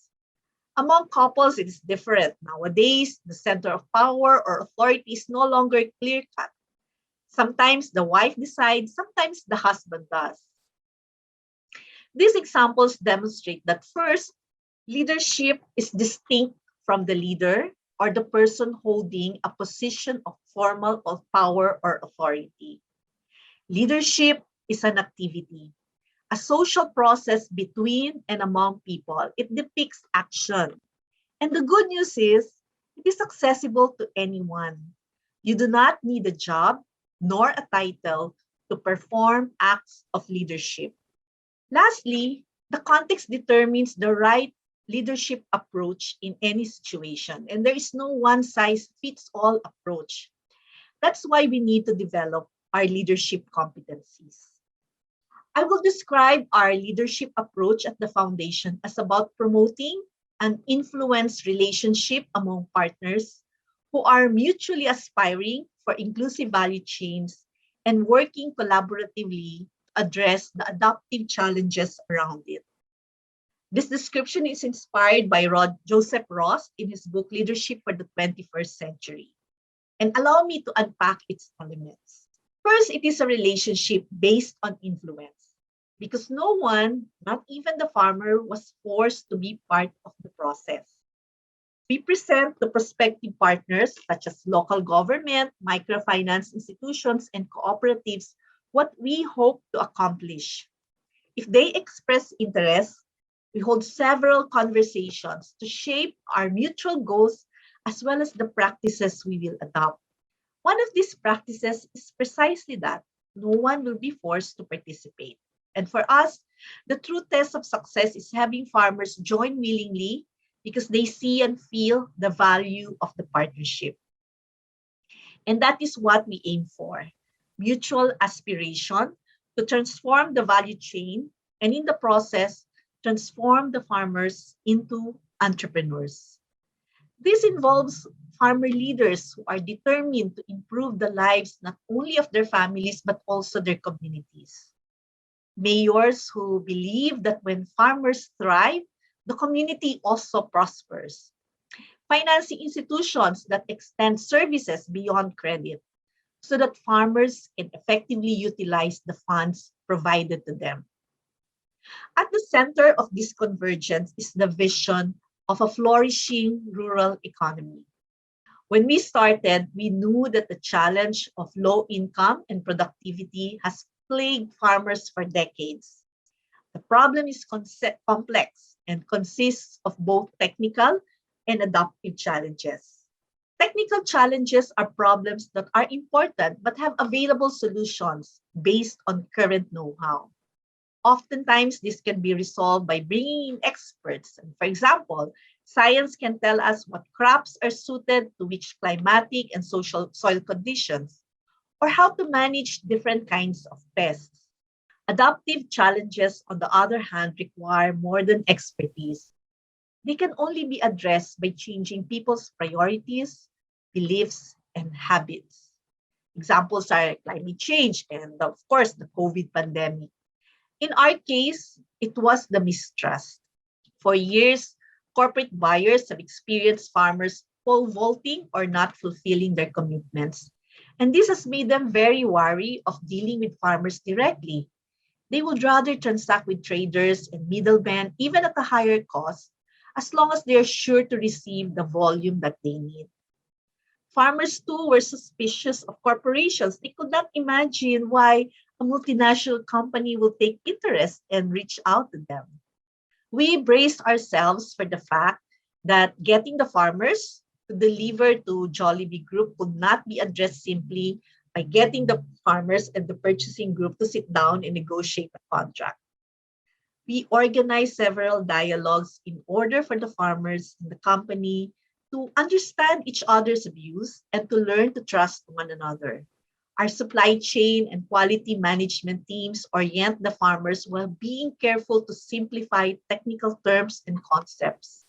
Among couples, it is different. Nowadays, the center of power or authority is no longer clear-cut. Sometimes the wife decides, sometimes the husband does. These examples demonstrate that first, Leadership is distinct from the leader or the person holding a position of formal of power or authority. Leadership is an activity, a social process between and among people. It depicts action. And the good news is, it is accessible to anyone. You do not need a job nor a title to perform acts of leadership. Lastly, the context determines the right leadership approach in any situation, and there is no one size fits all approach. That's why we need to develop our leadership competencies. I will describe our leadership approach at the foundation as about promoting an influence relationship among partners who are mutually aspiring for inclusive value chains and working collaboratively to address the adaptive challenges around it. This description is inspired by Joseph Ross in his book Leadership for the 21st Century. And allow me to unpack its elements. First, it is a relationship based on influence, because no one, not even the farmer, was forced to be part of the process. We present to prospective partners such as local government, microfinance institutions, and cooperatives what we hope to accomplish. If they express interest, we hold several conversations to shape our mutual goals as well as the practices we will adopt. One of these practices is precisely that no one will be forced to participate. And for us, the true test of success is having farmers join willingly because they see and feel the value of the partnership. And that is what we aim for: mutual aspiration to transform the value chain and in the process, transform the farmers into entrepreneurs. This involves farmer leaders who are determined to improve the lives not only of their families but also their communities. Mayors who believe that when farmers thrive, the community also prospers. Financing institutions that extend services beyond credit so that farmers can effectively utilize the funds provided to them. At the center of this convergence is the vision of a flourishing rural economy. When we started, we knew that the challenge of low income and productivity has plagued farmers for decades. The problem is complex and consists of both technical and adaptive challenges. Technical challenges are problems that are important but have available solutions based on current know-how. Oftentimes, this can be resolved by bringing in experts. And for example, science can tell us what crops are suited to which climatic and social soil conditions, or how to manage different kinds of pests. Adaptive challenges, on the other hand, require more than expertise. They can only be addressed by changing people's priorities, beliefs, and habits. Examples are climate change and, of course, the COVID pandemic. In our case, it was the mistrust. For years, corporate buyers have experienced farmers pole vaulting or not fulfilling their commitments. And this has made them very wary of dealing with farmers directly. They would rather transact with traders and middlemen, even at a higher cost, as long as they are sure to receive the volume that they need. Farmers too were suspicious of corporations. They could not imagine why a multinational company will take interest and reach out to them. We braced ourselves for the fact that getting the farmers to deliver to Jollibee Group could not be addressed simply by getting the farmers and the purchasing group to sit down and negotiate a contract. We organized several dialogues in order for the farmers and the company to understand each other's views and to learn to trust one another. Our supply chain and quality management teams orient the farmers while being careful to simplify technical terms and concepts.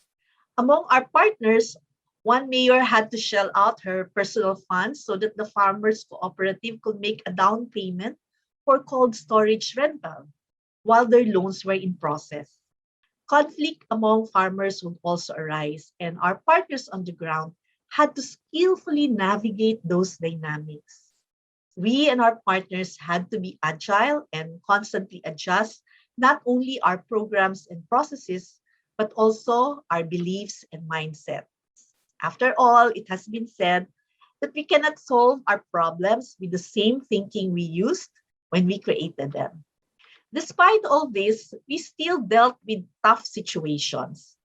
Among our partners, one mayor had to shell out her personal funds so that the farmers cooperative could make a down payment for cold storage rental while their loans were in process. Conflict among farmers would also arise, and our partners on the ground had to skillfully navigate those dynamics. We and our partners had to be agile and constantly adjust not only our programs and processes, but also our beliefs and mindsets. After all, it has been said that we cannot solve our problems with the same thinking we used when we created them. Despite all this, we still dealt with tough situations.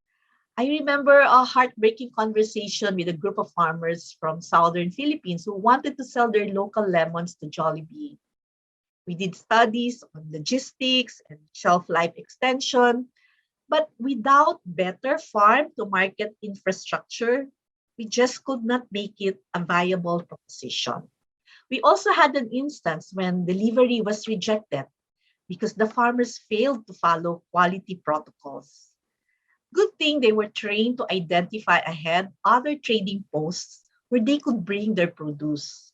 I remember a heartbreaking conversation with a group of farmers from southern Philippines who wanted to sell their local lemons to Jollibee. We did studies on logistics and shelf life extension, but without better farm to market infrastructure, we just could not make it a viable proposition. We also had an instance when delivery was rejected because the farmers failed to follow quality protocols. Good thing they were trained to identify ahead other trading posts where they could bring their produce.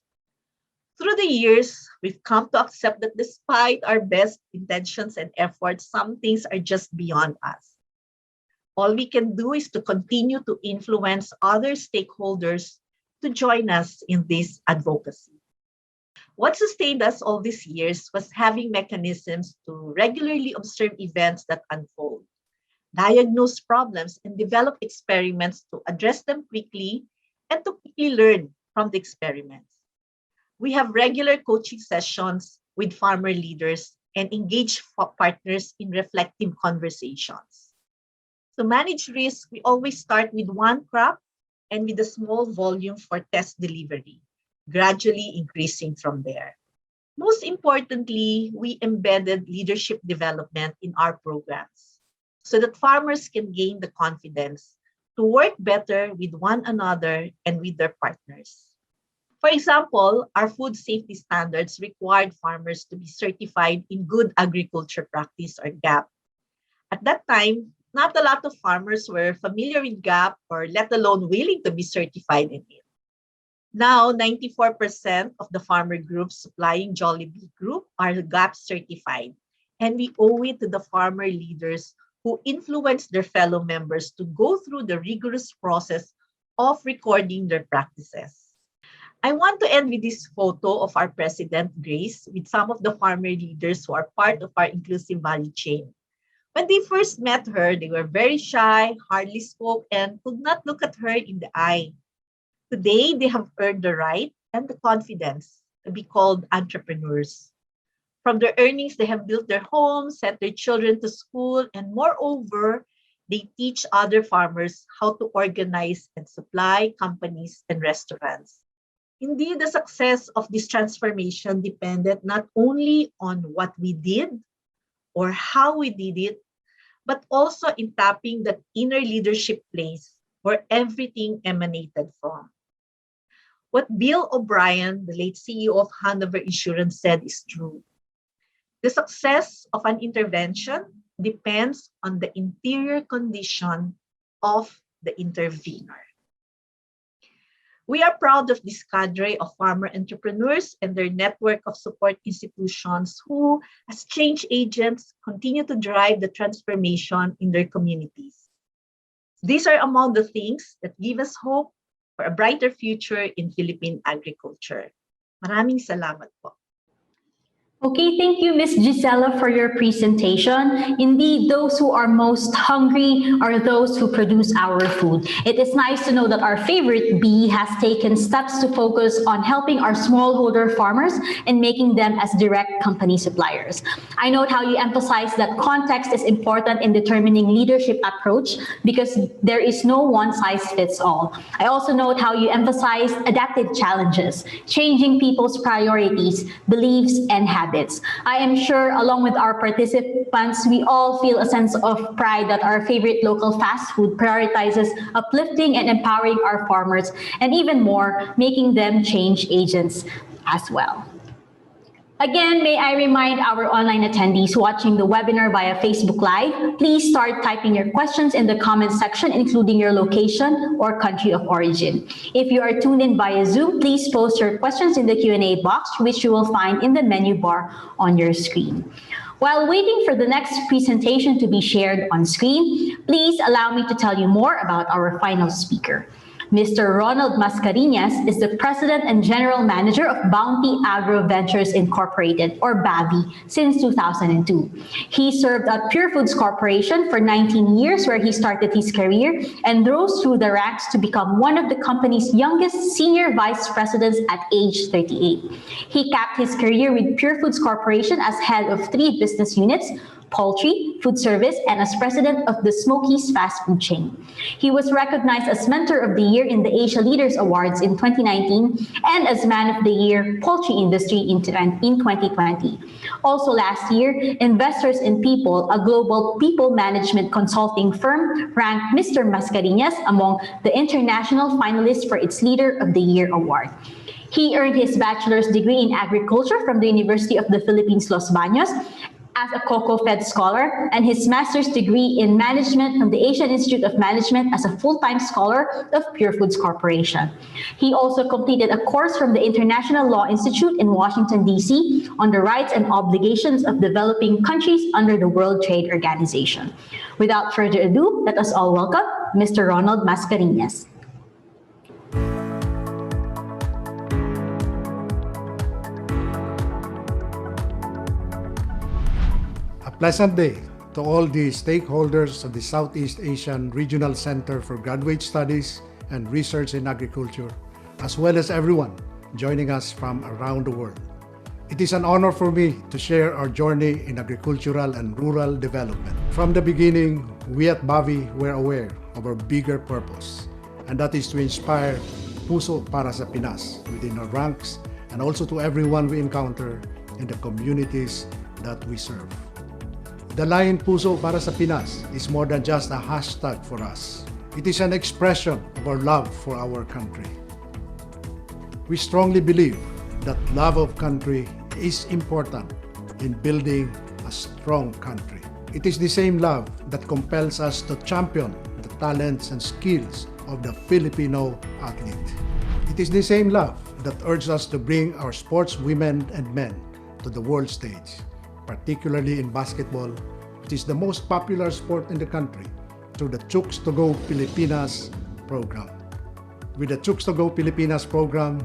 Through the years, we've come to accept that despite our best intentions and efforts, some things are just beyond us. All we can do is to continue to influence other stakeholders to join us in this advocacy. What sustained us all these years was having mechanisms to regularly observe events that unfold, diagnose problems, and develop experiments to address them quickly and to quickly learn from the experiments. We have regular coaching sessions with farmer leaders and engage partners in reflective conversations. To manage risk, we always start with one crop and with a small volume for test delivery, gradually increasing from there. Most importantly, we embedded leadership development in our programs so that farmers can gain the confidence to work better with one another and with their partners. For example, our food safety standards required farmers to be certified in Good Agriculture Practice or GAP. At that time, not a lot of farmers were familiar with GAP or let alone willing to be certified in it. Now, 94% of the farmer groups supplying Jollibee Group are GAP certified, and we owe it to the farmer leaders who influenced their fellow members to go through the rigorous process of recording their practices. I want to end with this photo of our President, Grace, with some of the farmer leaders who are part of our inclusive value chain. When they first met her, they were very shy, hardly spoke, and could not look at her in the eye. Today, they have earned the right and the confidence to be called entrepreneurs. From their earnings, they have built their homes, sent their children to school, and moreover, they teach other farmers how to organize and supply companies and restaurants. Indeed, the success of this transformation depended not only on what we did or how we did it, but also in tapping that inner leadership place where everything emanated from. What Bill O'Brien, the late CEO of Hanover Insurance, said is true. The success of an intervention depends on the interior condition of the intervener. We are proud of this cadre of farmer entrepreneurs and their network of support institutions who, as change agents, continue to drive the transformation in their communities. These are among the things that give us hope for a brighter future in Philippine agriculture. Maraming salamat po. Okay, thank you, Ms. Gisela, for your presentation. Indeed, those who are most hungry are those who produce our food. It is nice to know that our favorite bee has taken steps to focus on helping our smallholder farmers and making them as direct company suppliers. I note how you emphasize that context is important in determining leadership approach because there is no one size fits all. I also note how you emphasize adaptive challenges, changing people's priorities, beliefs, and habits. I am sure along with our participants, we all feel a sense of pride that our favorite local fast food prioritizes uplifting and empowering our farmers and even more, making them change agents as well. Again, may I remind our online attendees watching the webinar via Facebook Live, please start typing your questions in the comments section, including your location or country of origin. If you are tuned in via Zoom, please post your questions in the Q&A box, which you will find in the menu bar on your screen. While waiting for the next presentation to be shared on screen, please allow me to tell you more about our final speaker. Mr. Ronald Mascariñas is the President and General Manager of Bounty Agro Ventures Incorporated, or BAVI, since 2002. He served at Pure Foods Corporation for 19 years, where he started his career and rose through the ranks to become one of the company's youngest senior vice presidents at age 38. He capped his career with Pure Foods Corporation as head of 3 business units: Poultry, Food Service, and as president of the Smokies fast food chain. He was recognized as Mentor of the Year in the Asia Leaders Awards in 2019 and as Man of the Year Poultry Industry in 2020. Also last year, Investors in People, a global people management consulting firm, ranked Mr. Mascariñas among the international finalists for its Leader of the Year award. He earned his bachelor's degree in agriculture from the University of the Philippines, Los Baños, as a COCO-Fed scholar, and his master's degree in management from the Asian Institute of Management as a full-time scholar of Pure Foods Corporation. He also completed a course from the International Law Institute in Washington, D.C. on the rights and obligations of developing countries under the World Trade Organization. Without further ado, let us all welcome Mr. Ronald Mascariñas. Pleasant day to all the stakeholders of the Southeast Asian Regional Center for Graduate Studies and Research in Agriculture, as well as everyone joining us from around the world. It is an honor for me to share our journey in agricultural and rural development. From the beginning, we at BAVI were aware of our bigger purpose, and that is to inspire puso para sa Pinas within our ranks and also to everyone we encounter in the communities that we serve. The line Puso para sa Pinas is more than just a hashtag for us. It is an expression of our love for our country. We strongly believe that love of country is important in building a strong country. It is the same love that compels us to champion the talents and skills of the Filipino athlete. It is the same love that urges us to bring our sportswomen and men to the world stage, particularly in basketball, which is the most popular sport in the country, through the Chooks to Go Pilipinas program. With the Chooks to Go Pilipinas program,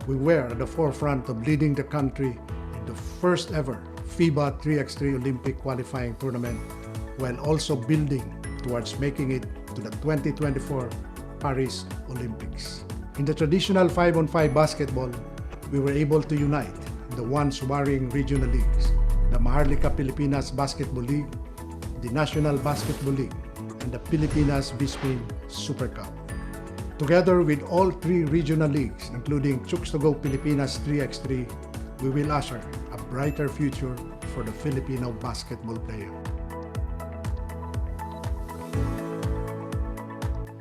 we were at the forefront of leading the country in the first ever FIBA 3x3 Olympic qualifying tournament, while also building towards making it to the 2024 Paris Olympics. In the traditional 5-on-5 basketball, we were able to unite the once warring regional leagues, the Maharlika Pilipinas Basketball League, the National Basketball League, and the Pilipinas Bisping Super Cup. Together with all 3 regional leagues, including Chooks to Go Pilipinas 3x3, we will usher a brighter future for the Filipino basketball player.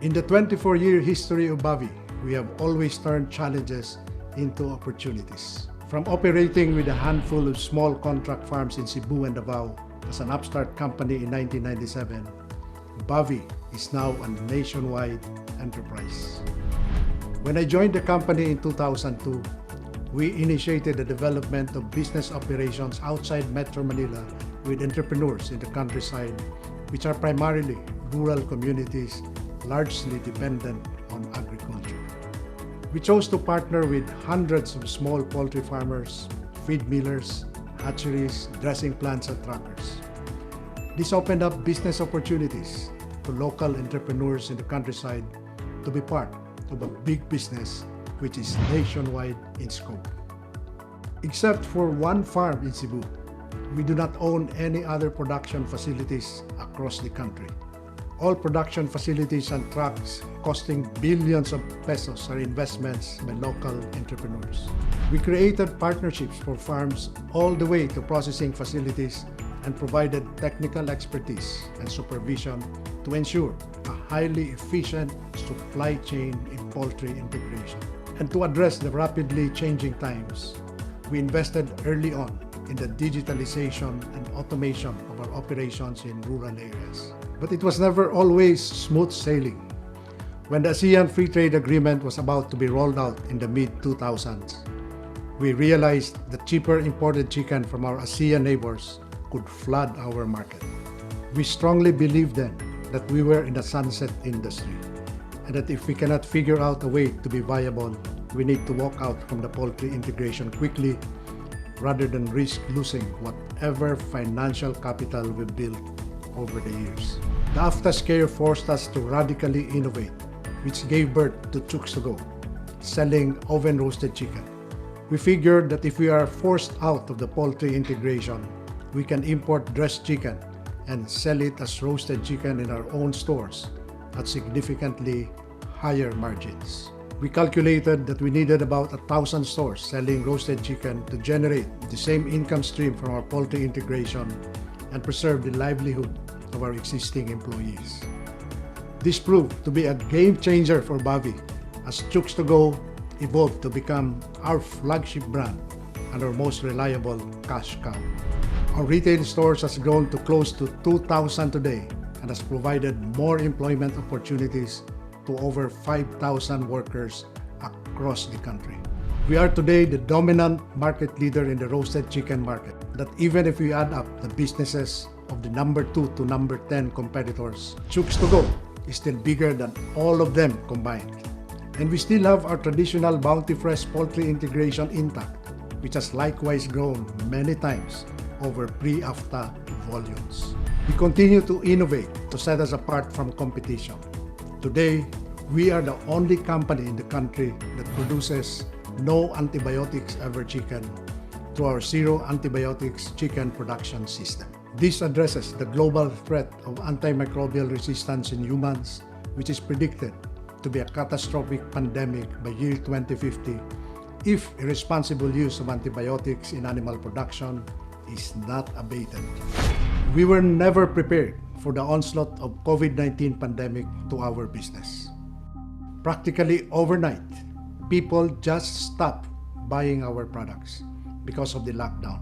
In the 24-year history of BAVI, we have always turned challenges into opportunities. From operating with a handful of small contract farms in Cebu and Davao as an upstart company in 1997, BAVI is now a nationwide enterprise. When I joined the company in 2002, we initiated the development of business operations outside Metro Manila with entrepreneurs in the countryside, which are primarily rural communities largely dependent on agriculture. We chose to partner with hundreds of small poultry farmers, feed millers, hatcheries, dressing plants, and truckers. This opened up business opportunities to local entrepreneurs in the countryside to be part of a big business which is nationwide in scope. Except for one farm in Cebu, we do not own any other production facilities across the country. All production facilities and trucks costing billions of pesos are investments by local entrepreneurs. We created partnerships for farms all the way to processing facilities and provided technical expertise and supervision to ensure a highly efficient supply chain in poultry integration. And to address the rapidly changing times, we invested early on in the digitalization and automation of our operations in rural areas. But it was never always smooth sailing. When the ASEAN Free Trade Agreement was about to be rolled out in the mid-2000s, we realized that cheaper imported chicken from our ASEAN neighbors could flood our market. We strongly believed then that we were in the sunset industry, and that if we cannot figure out a way to be viable, we need to walk out from the poultry integration quickly rather than risk losing whatever financial capital we built over the years. The after-scare forced us to radically innovate, which gave birth to Chooks to Go, selling oven-roasted chicken. We figured that if we are forced out of the poultry integration, we can import dressed chicken and sell it as roasted chicken in our own stores at significantly higher margins. We calculated that we needed about 1,000 stores selling roasted chicken to generate the same income stream from our poultry integration and preserve the livelihood of our existing employees. This proved to be a game changer for Bobby as Chooks to Go evolved to become our flagship brand and our most reliable cash cow. Our retail stores has grown to close to 2,000 today and has provided more employment opportunities to over 5,000 workers across the country. We are today the dominant market leader in the roasted chicken market, that even if we add up the businesses of the number 2 to number 10 competitors, Chooks to Go is still bigger than all of them combined. And we still have our traditional Bounty Fresh poultry integration intact, which has likewise grown many times over pre-AFTA volumes. We continue to innovate to set us apart from competition. Today, we are the only company in the country that produces no antibiotics ever chicken through our zero antibiotics chicken production system. This addresses the global threat of antimicrobial resistance in humans, which is predicted to be a catastrophic pandemic by year 2050 if irresponsible use of antibiotics in animal production is not abated. We were never prepared for the onslaught of COVID-19 pandemic to our business. Practically overnight, people just stopped buying our products because of the lockdown.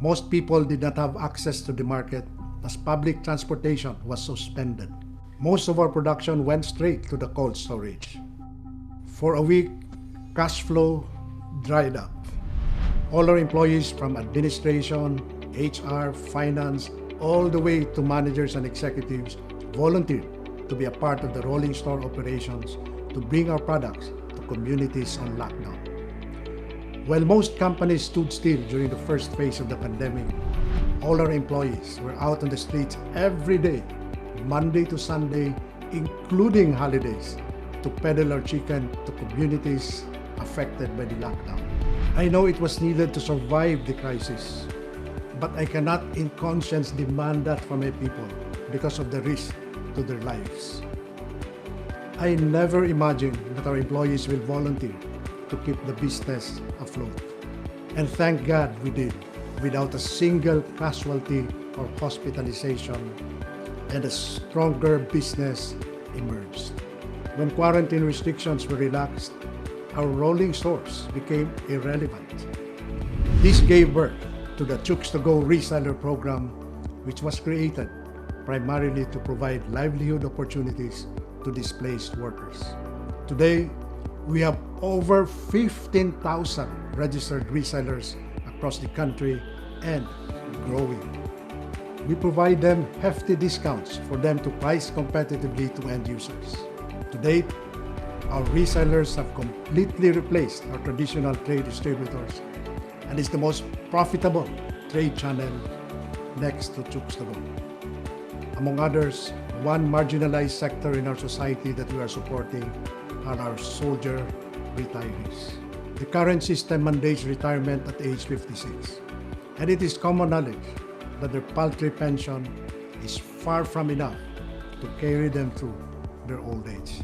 Most people did not have access to the market as public transportation was suspended. Most of our production went straight to the cold storage. For a week, cash flow dried up. All our employees from administration, HR, finance, all the way to managers and executives volunteered to be a part of the rolling store operations to bring our products to communities on lockdown. While most companies stood still during the first phase of the pandemic, all our employees were out on the streets every day, Monday to Sunday, including holidays, to peddle our chicken to communities affected by the lockdown. I know it was needed to survive the crisis, but I cannot in conscience demand that from my people because of the risk to their lives. I never imagined that our employees will volunteer to keep the business afloat. And thank God we did, without a single casualty or hospitalization, and a stronger business emerged. When quarantine restrictions were relaxed, our rolling stores became irrelevant. This gave birth to the Chooks to Go reseller program, which was created primarily to provide livelihood opportunities to displaced workers. Today, we have over 15,000 registered resellers across the country and growing. We provide them hefty discounts for them to price competitively to end users. To date, our resellers have completely replaced our traditional trade distributors and is the most profitable trade channel next to Chooks to Go. Among others, one marginalized sector in our society that we are supporting are our soldier retirees. The current system mandates retirement at age 56, and it is common knowledge that their paltry pension is far from enough to carry them through their old age.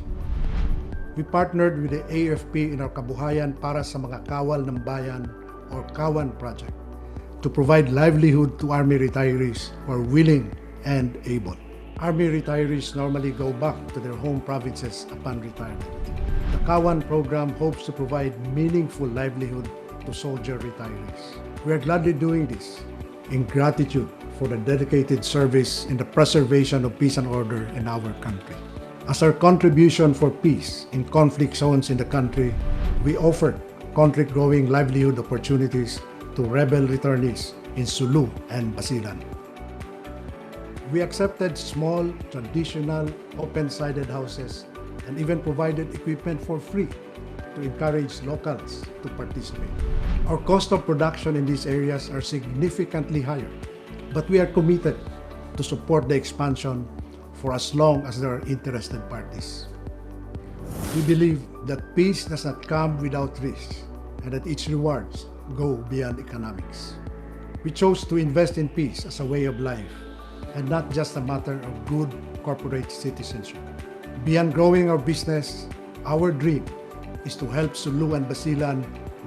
We partnered with the AFP in our Kabuhayan para sa mga Kawal ng Bayan or Kawan project to provide livelihood to Army retirees who are willing and able. Army retirees normally go back to their home provinces upon retirement. The Kawan program hopes to provide meaningful livelihood to soldier retirees. We are gladly doing this in gratitude for the dedicated service in the preservation of peace and order in our country. As our contribution for peace in conflict zones in the country, we offered conflict-growing livelihood opportunities to rebel returnees in Sulu and Basilan. We accepted small, traditional, open-sided houses and even provided equipment for free to encourage locals to participate. Our cost of production in these areas are significantly higher, but we are committed to support the expansion for as long as there are interested parties. We believe that peace does not come without risk and that its rewards go beyond economics. We chose to invest in peace as a way of life and not just a matter of good corporate citizenship. Beyond growing our business, our dream is to help Sulu and Basilan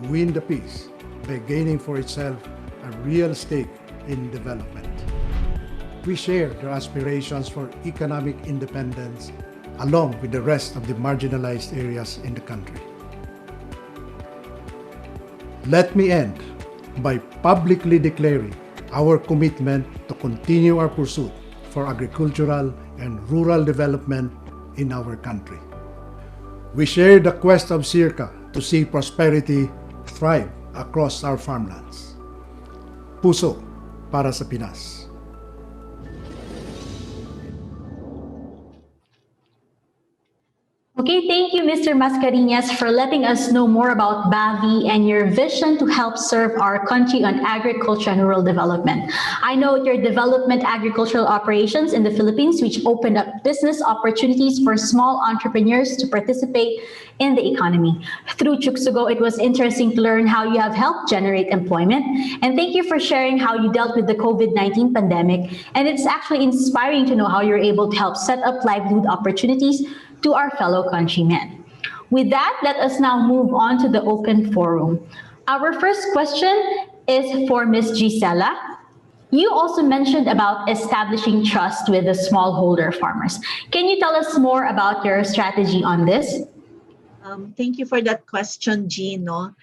win the peace by gaining for itself a real stake in development. We share their aspirations for economic independence along with the rest of the marginalized areas in the country. Let me end by publicly declaring our commitment to continue our pursuit for agricultural and rural development in our country. We share the quest of SEARCA to see prosperity thrive across our farmlands. Puso para sa Pinas. Okay, thank you, Mr. Mascariñas, for letting us know more about Bavi and your vision to help serve our country on agriculture and rural development. I know your development agricultural operations in the Philippines, which opened up business opportunities for small entrepreneurs to participate in the economy. Through Chuksugo, it was interesting to learn how you have helped generate employment. And thank you for sharing how you dealt with the COVID-19 pandemic. And it's actually inspiring to know how you're able to help set up livelihood opportunities to our fellow countrymen. With that, let us now move on to the open forum. Our first question is for Ms. Gisela. You also mentioned about establishing trust with the smallholder farmers. Can you tell us more about your strategy on this? Thank you for that question, Gino.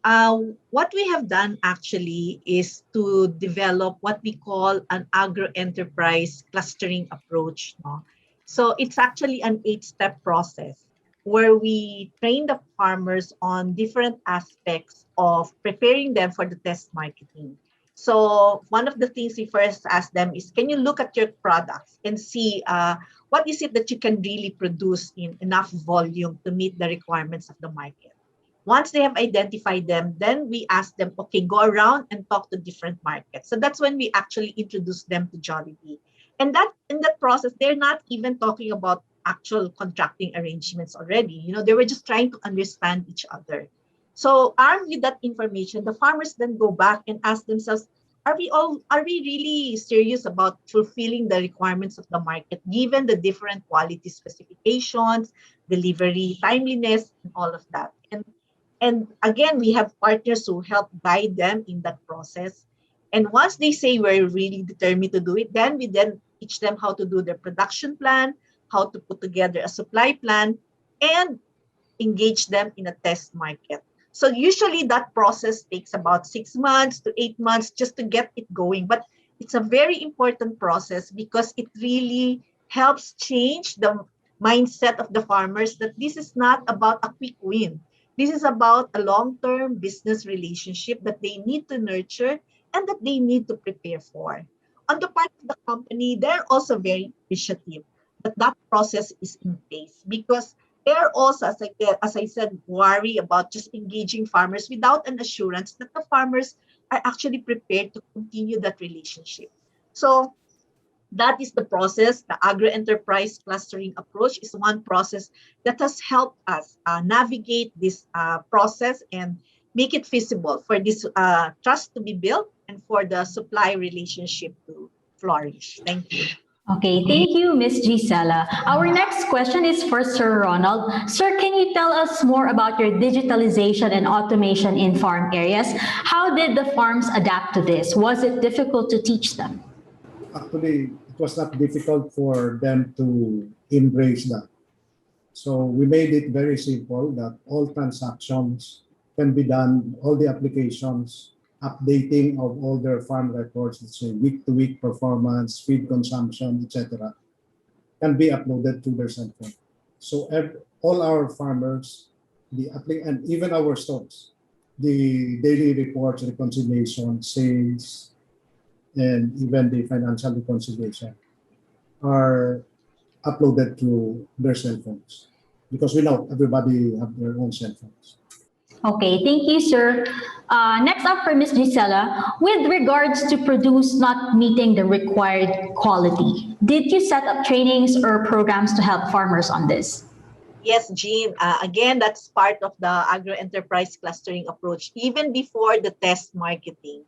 What we have done actually is to develop what we call an agro-enterprise clustering approach. No? So it's actually an 8-step process where we train the farmers on different aspects of preparing them for the test marketing. So one of the things we first ask them is, can you look at your products and see what is it that you can really produce in enough volume to meet the requirements of the market? Once they have identified them, then we ask them, okay, go around and talk to different markets. So that's when we actually introduce them to Jollibee. And that in that process, they're not even talking about actual contracting arrangements already. You know, they were just trying to understand each other. So armed with that information, the farmers then go back and ask themselves, are we really serious about fulfilling the requirements of the market, given the different quality specifications, delivery timeliness, and all of that? And again, we have partners who help guide them in that process. And once they say we're really determined to do it, then we then teach them how to do their production plan, how to put together a supply plan, and engage them in a test market. So usually that process takes about 6 months to 8 months just to get it going. But it's a very important process because it really helps change the mindset of the farmers that this is not about a quick win. This is about a long-term business relationship that they need to nurture and that they need to prepare for. On the part of the company, they're also very appreciative that that process is in place because they're also, as I said, worry about just engaging farmers without an assurance that the farmers are actually prepared to continue that relationship. So that is the process. The agro-enterprise clustering approach is one process that has helped us navigate this process and make it feasible for this trust to be built and for the supply relationship to flourish. Thank you. Okay, thank you, Ms. Gisela. Our next question is for Sir Ronald. Sir, can you tell us more about your digitalization and automation in farm areas? How did the farms adapt to this? Was it difficult to teach them? Actually, it was not difficult for them to embrace that. So we made it very simple that all transactions can be done, all the applications, updating of all their farm records, let's say week-to-week performance, feed consumption, etc., can be uploaded to their cell phone. So all our farmers, and even our stores, the daily reports, reconciliation, sales, and even the financial reconciliation are uploaded to their cell phones. because we know everybody have their own cell phones. Okay, thank you, sir. Next up for Ms. Gisela, with regards to produce not meeting the required quality, did you set up trainings or programs to help farmers on this? Yes, Jean. Again, that's part of the agro-enterprise clustering approach. Even before the test marketing,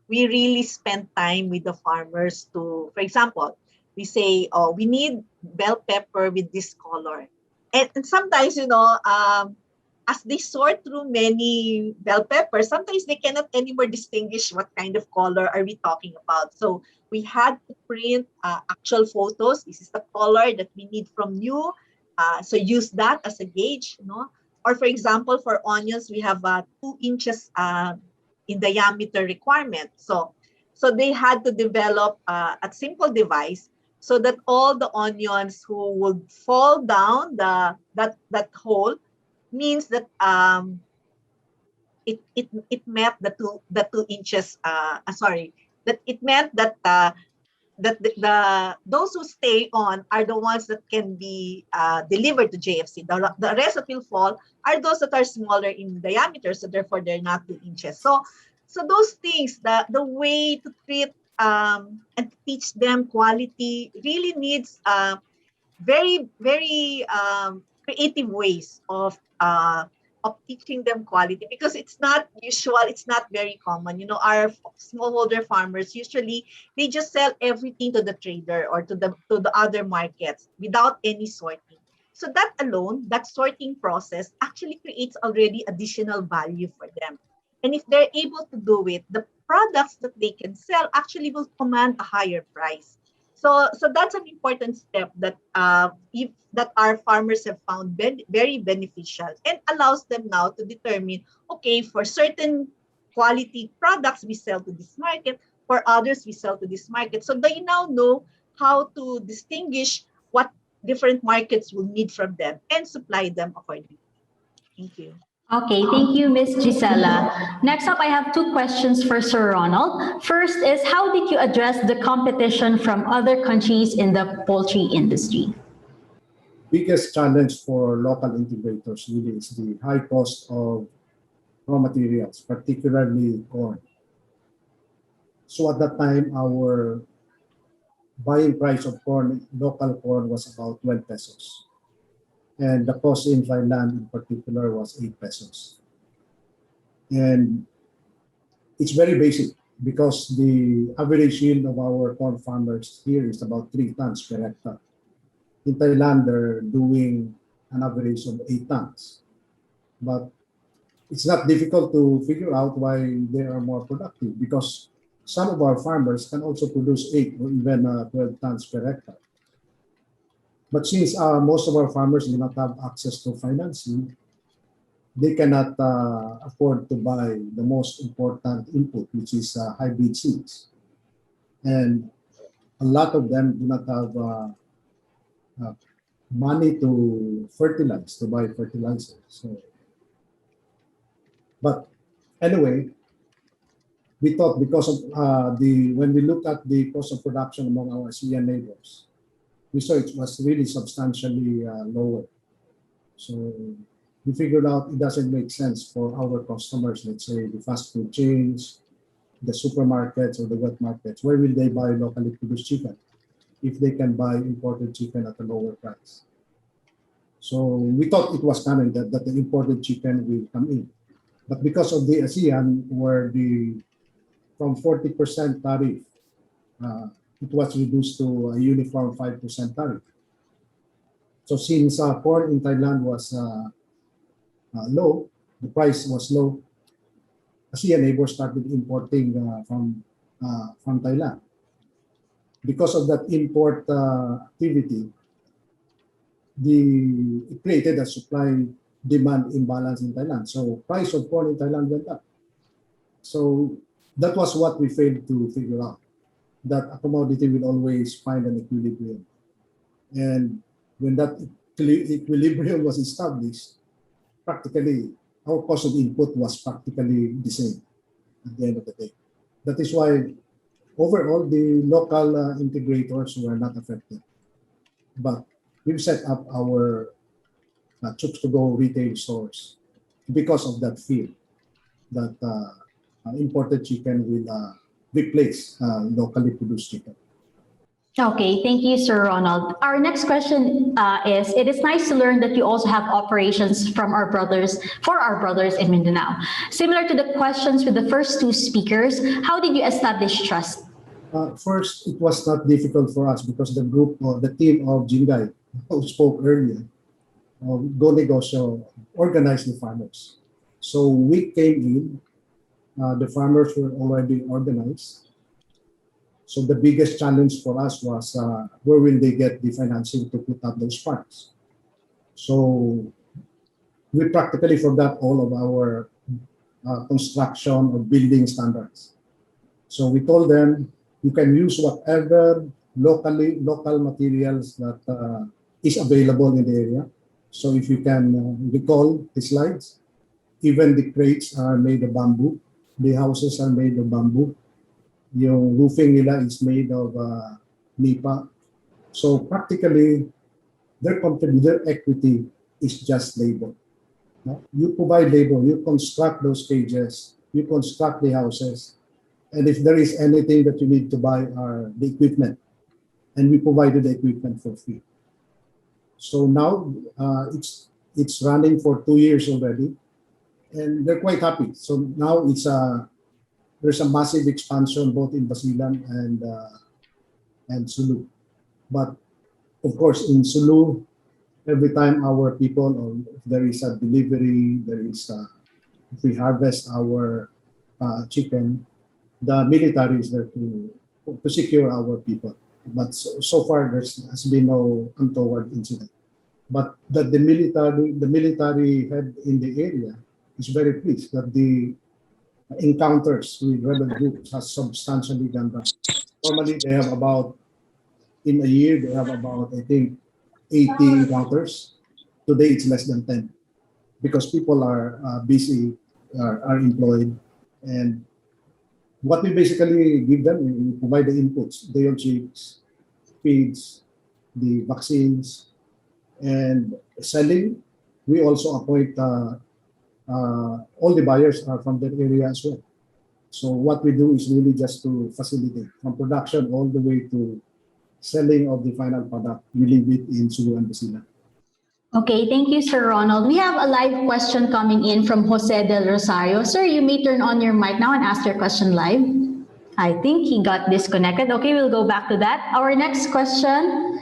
we really spend time with the farmers to, for example, we say, oh, we need bell pepper with this color. And sometimes, as they sort through many bell peppers, sometimes they cannot anymore distinguish what kind of color are we talking about. So we had to print actual photos. This is the color that we need from you. So use that as a gauge, Or for example, for onions, we have 2 inches in diameter requirement. So they had to develop a simple device so that all the onions who would fall down that hole means that it met the 2 inches. Sorry, that it meant that the those who stay on are the ones that can be delivered to JFC. The rest that will fall are those that are smaller in diameter, so therefore they're not 2 inches. So those things, the way to treat and teach them quality really needs very, very creative ways of teaching them quality, because it's not usual, it's not very common. Our smallholder farmers usually they just sell everything to the trader or to the other markets without any sorting. So that alone, that sorting process actually creates already additional value for them. And if they're able to do it, the products that they can sell actually will command a higher price. So that's an important step that that our farmers have found very beneficial, and allows them now to determine, okay, for certain quality products we sell to this market, for others we sell to this market. So they now know how to distinguish what different markets will need from them and supply them accordingly. Thank you. Okay, thank you, Ms. Gisela. Next up, I have 2 questions for Sir Ronald. First is, how did you address the competition from other countries in the poultry industry? Biggest challenge for local integrators really is the high cost of raw materials, particularly corn. So at that time, our buying price of corn, local corn, was about 12 pesos. And the cost in Thailand in particular was 8 pesos. And it's very basic because the average yield of our corn farmers here is about 3 tons per hectare. In Thailand, they're doing an average of 8 tons. But it's not difficult to figure out why they are more productive, because some of our farmers can also produce 8 or even 12 tons per hectare. But since most of our farmers do not have access to financing, they cannot afford to buy the most important input, which is hybrid seeds. And a lot of them do not have money to fertilize, to buy fertilizer. But anyway, we thought because of when we looked at the cost of production among our ASEAN neighbors, we saw it was really substantially lower. So we figured out it doesn't make sense for our customers, let's say the fast food chains, the supermarkets or the wet markets. Where will they buy locally produced chicken if they can buy imported chicken at a lower price? So we thought it was coming, that the imported chicken will come in. But because of the ASEAN, where from 40% tariff, it was reduced to a uniform 5% tariff. So since corn in Thailand was low, the price was low, ASEAN neighbors started importing from Thailand. Because of that import activity, it created a supply-demand imbalance in Thailand. So price of corn in Thailand went up. So that was what we failed to figure out, that a commodity will always find an equilibrium. And when that equilibrium was established, practically our cost of input was practically the same at the end of the day. That is why overall the local integrators were not affected. But we've set up our to-go retail stores because of that fear that imported chicken will replace locally produced chicken. Okay, thank you, Sir Ronald. Our next question is, it is nice to learn that you also have operations for our brothers in Mindanao. Similar to the questions with the first two speakers, how did you establish trust? First, it was not difficult for us because the team of Jingay, who spoke earlier, Gonagosho, organized the farmers. So we came in, the farmers were already organized. So the biggest challenge for us was where will they get the financing to put up those farms? So we practically forgot all of our construction or building standards. So we told them, you can use whatever local materials that is available in the area. So if you can recall the slides, even the crates are made of bamboo, the houses are made of bamboo, yung roofing nila is made of nipa. So practically, their equity is just labor. No? You provide labor, you construct those cages, you construct the houses, and if there is anything that you need to buy are the equipment, and we provided the equipment for free. So now it's running for 2 years already, and they're quite happy. So now there's a massive expansion both in Basilan and Sulu. But of course, in Sulu, every time our people, or if there is a delivery, if we harvest our chicken, the military is there to secure our people. But so far, there has been no untoward incident. But that the military head in the area is very pleased that the encounters with rebel groups has substantially gone down. Normally, they have in a year, they have about, I think, 80 encounters. Today, it's less than 10 because people are busy, are employed. And what we basically give them, we provide the inputs, day-old chicks, feeds, the vaccines, and selling. We also appoint all the buyers are from that area as well. So what we do is really just to facilitate from production all the way to selling of the final product. We leave it in Sulu and Basilan. Okay, thank you, Sir Ronald. We have a live question coming in from Jose del Rosario. Sir, you may turn on your mic now and ask your question live. I think he got disconnected. Okay, we'll go back to that. Our next question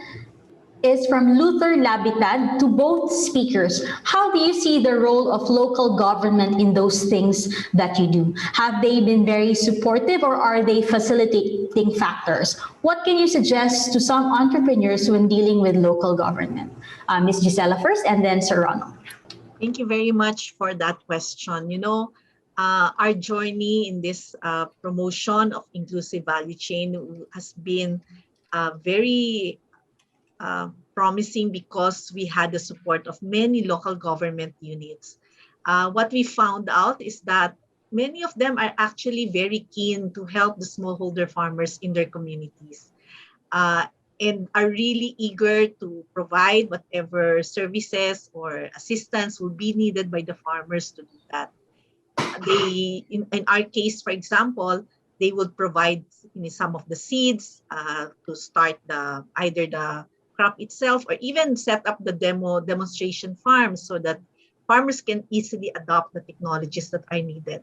is from Luther Labitad to both speakers. How do you see the role of local government in those things that you do? Have they been very supportive or are they facilitating factors? What can you suggest to some entrepreneurs when dealing with local government? Ms. Gisela first and then Sir Ronald. Thank you very much for that question. Our journey in this promotion of inclusive value chain has been very promising because we had the support of many local government units. What we found out is that many of them are actually very keen to help the smallholder farmers in their communities and are really eager to provide whatever services or assistance will be needed by the farmers to do that. In our case, for example, they would provide some of the seeds to start either the crop itself or even set up the demonstration farms so that farmers can easily adopt the technologies that are needed.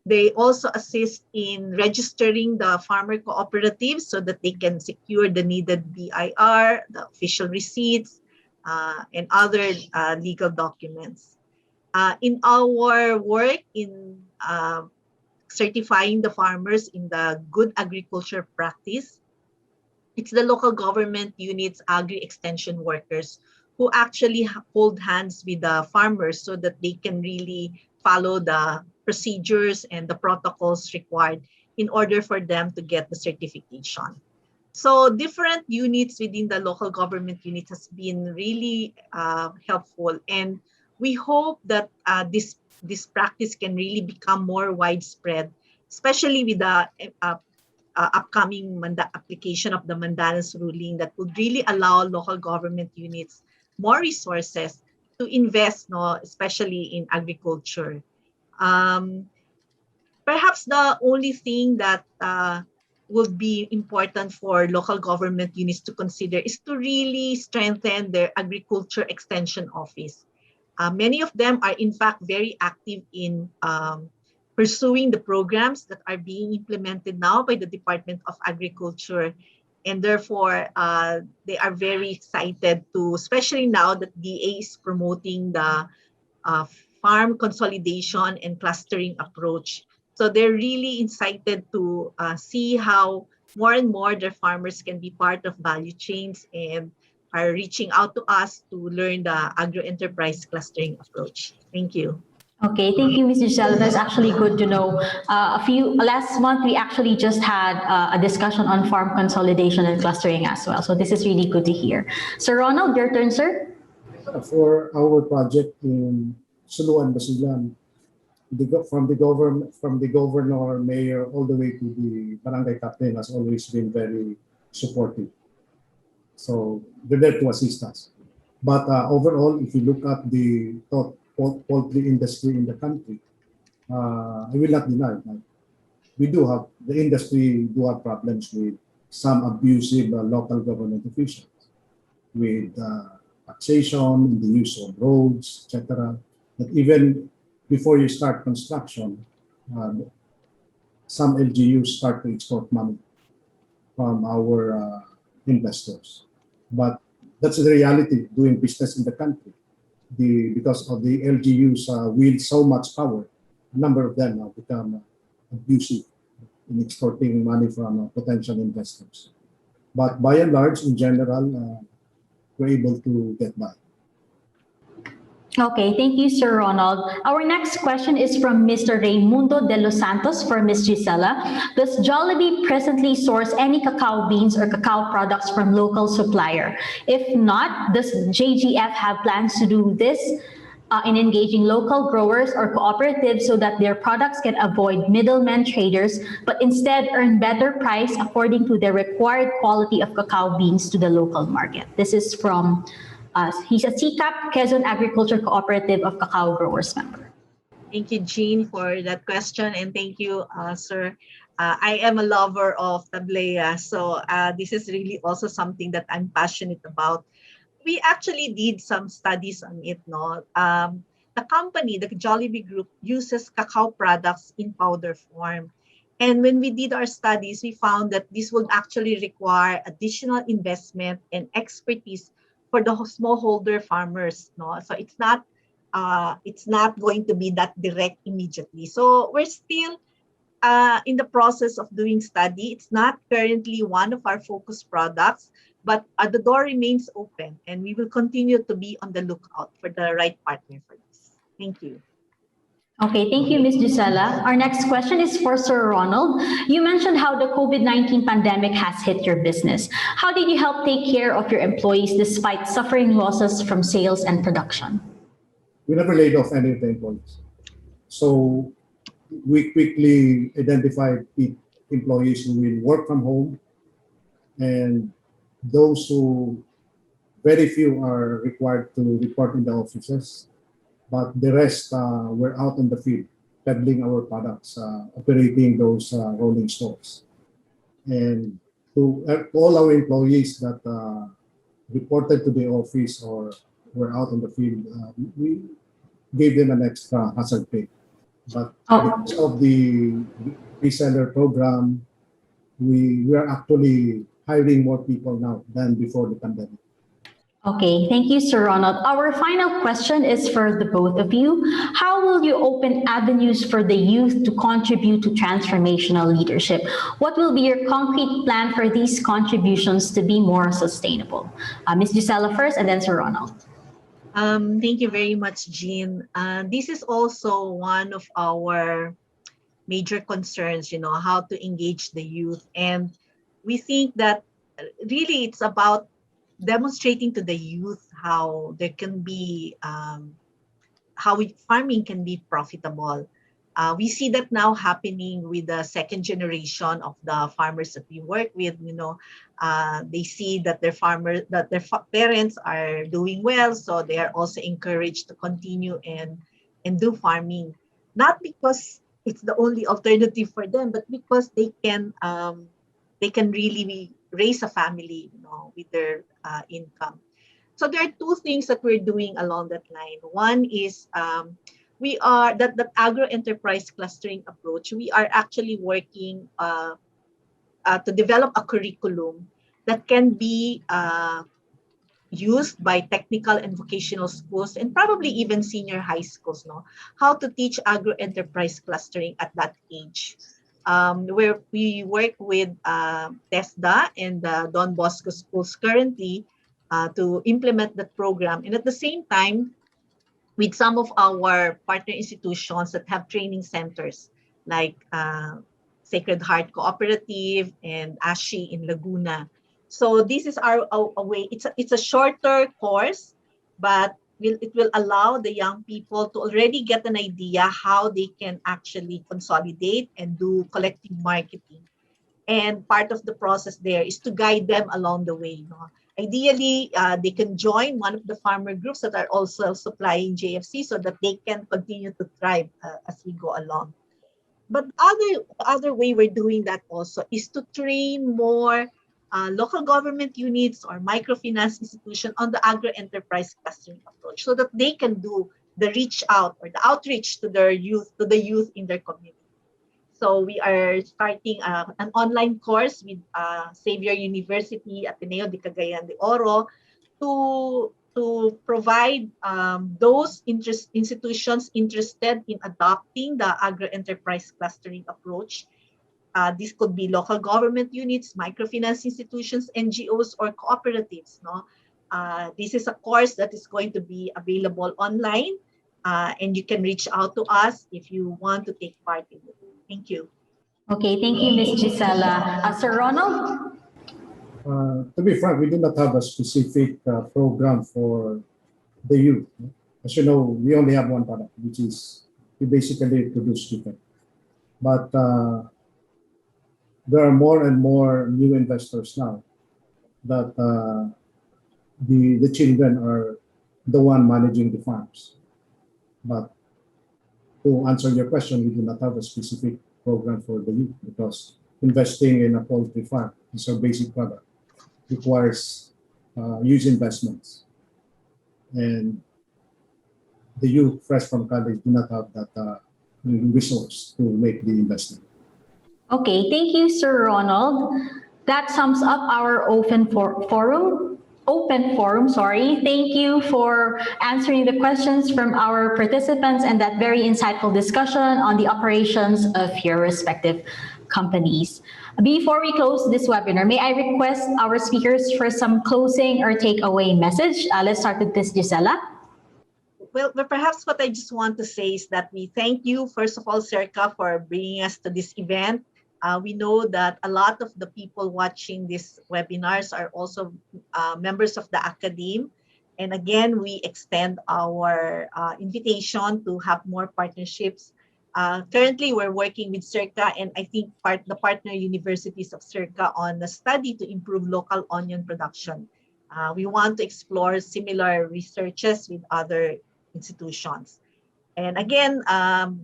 They also assist in registering the farmer cooperatives so that they can secure the needed BIR, the official receipts, and other legal documents. In our work in certifying the farmers in the good agriculture practice, it's the local government units, agri-extension workers who actually hold hands with the farmers so that they can really follow the procedures and the protocols required in order for them to get the certification. So different units within the local government unit has been really helpful. And we hope that this practice can really become more widespread, especially with the upcoming application of the Mandalas ruling that would really allow local government units more resources to invest, no, especially in agriculture. Um, Perhaps the only thing that would be important for local government units to consider is to really strengthen their agriculture extension office. Many of them are in fact very active in pursuing the programs that are being implemented now by the Department of Agriculture. And therefore, they are very excited to, especially now that DA is promoting the uh, farm consolidation and clustering approach. So they're really excited to see how more and more their farmers can be part of value chains and are reaching out to us to learn the agro-enterprise clustering approach. Thank you. Okay, thank you, Ms. Gisela. That's actually good to know. Last month, we actually just had a discussion on farm consolidation and clustering as well. So this is really good to hear. Sir Ronald, your turn, sir. For our project in Suluan, Basilan, from the governor, mayor, all the way to the barangay captain has always been very supportive. So they're there to assist us. But overall, if you look at the poultry industry in the country, I will not deny that the industry do have problems with some abusive local government officials, with taxation, the use of roads, etc. That even before you start construction, some LGUs start to extort money from our investors. But that's the reality doing business in the country. Because of the LGUs wield so much power, a number of them have become abusive in extorting money from potential investors. But by and large, in general, we're able to get by. Okay, thank you, Sir Ronald. Our next question is from Mr. Raimundo de los Santos for Ms. Gisela. Does Jollibee presently source any cacao beans or cacao products from local supplier? If not, does JGF have plans to do this in engaging local growers or cooperatives so that their products can avoid middlemen traders, but instead earn better price according to the required quality of cacao beans to the local market? This is from he's a CCAP, Quezon Agriculture Cooperative of Cacao Growers member. Thank you, Jean, for that question, and thank you, sir. I am a lover of tablea, so this is really also something that I'm passionate about. We actually did some studies on it, no? The company, the Jollibee Group, uses cacao products in powder form. And when we did our studies, we found that this would actually require additional investment and expertise for the smallholder farmers, no? So it's not going to be that direct immediately. So we're still in the process of doing study. It's not currently one of our focus products, but the door remains open, and we will continue to be on the lookout for the right partner for this. Thank you. Okay, thank you, Ms. Gisela. Our next question is for Sir Ronald. You mentioned how the COVID-19 pandemic has hit your business. How did you help take care of your employees despite suffering losses from sales and production? We never laid off any of the employees. So we quickly identified employees who will work from home, and those who, very few are required to report in the offices, but the rest were out on the field, peddling our products, operating those rolling stores. And to all our employees that reported to the office or were out on the field, we gave them an extra hazard pay. But because of the reseller program, we are actually hiring more people now than before the pandemic. Okay, thank you, Sir Ronald. Our final question is for the both of you. How will you open avenues for the youth to contribute to transformational leadership? What will be your concrete plan for these contributions to be more sustainable? Ms. Gisela first, and then Sir Ronald. Thank you very much, Jean. This is also one of our major concerns, how to engage the youth. And we think that really it's about demonstrating to the youth how there can be, farming can be profitable. We see that now happening with the second generation of the farmers that we work with. They see that their parents are doing well, so they are also encouraged to continue and do farming, not because it's the only alternative for them, but because they can really raise a family, with their income. So there are two things that we're doing along that line. One is we are that agro enterprise clustering approach. We are actually working to develop a curriculum that can be used by technical and vocational schools and probably even senior high schools. How to teach agro enterprise clustering at that age. Where we work with TESDA and the Don Bosco schools currently to implement that program. And at the same time, with some of our partner institutions that have training centers like Sacred Heart Cooperative and ASHI in Laguna. So this is a way. It's a shorter course, but it will allow the young people to already get an idea how they can actually consolidate and do collective marketing. And part of the process there is to guide them along the way. Ideally, they can join one of the farmer groups that are also supplying JFC so that they can continue to thrive as we go along. But other way we're doing that also is to train more local government units or microfinance institution on the agro-enterprise clustering approach so that they can do the reach out or the outreach to the youth in their community. So we are starting an online course with Xavier University, Ateneo de Cagayan de Oro, to provide those institutions interested in adopting the agro-enterprise clustering approach. This could be local government units, microfinance institutions, NGOs, or cooperatives. This is a course that is going to be available online, and you can reach out to us if you want to take part in it. Thank you. Okay, thank you, Ms. Gisela. Sir Ronald? To be frank, we do not have a specific program for the youth. As you know, we only have one product, which is we basically produce chicken. But there are more and more new investors now that the children are the one managing the farms. But to answer your question, we do not have a specific program for the youth because investing in a poultry farm is a basic product. Requires huge investments. And the youth fresh from college do not have that resource to make the investment. Okay, thank you, Sir Ronald. That sums up our open forum. Thank you for answering the questions from our participants and that very insightful discussion on the operations of your respective companies. Before we close this webinar, may I request our speakers for some closing or takeaway message? Let's start with this, Gisela. Well, perhaps what I just want to say is that we thank you, first of all, SEARCA, for bringing us to this event. We know that a lot of the people watching these webinars are also members of the academe. And again, we extend our invitation to have more partnerships. Currently, we're working with SEARCA and I think the partner universities of SEARCA on a study to improve local onion production. We want to explore similar researches with other institutions. And again,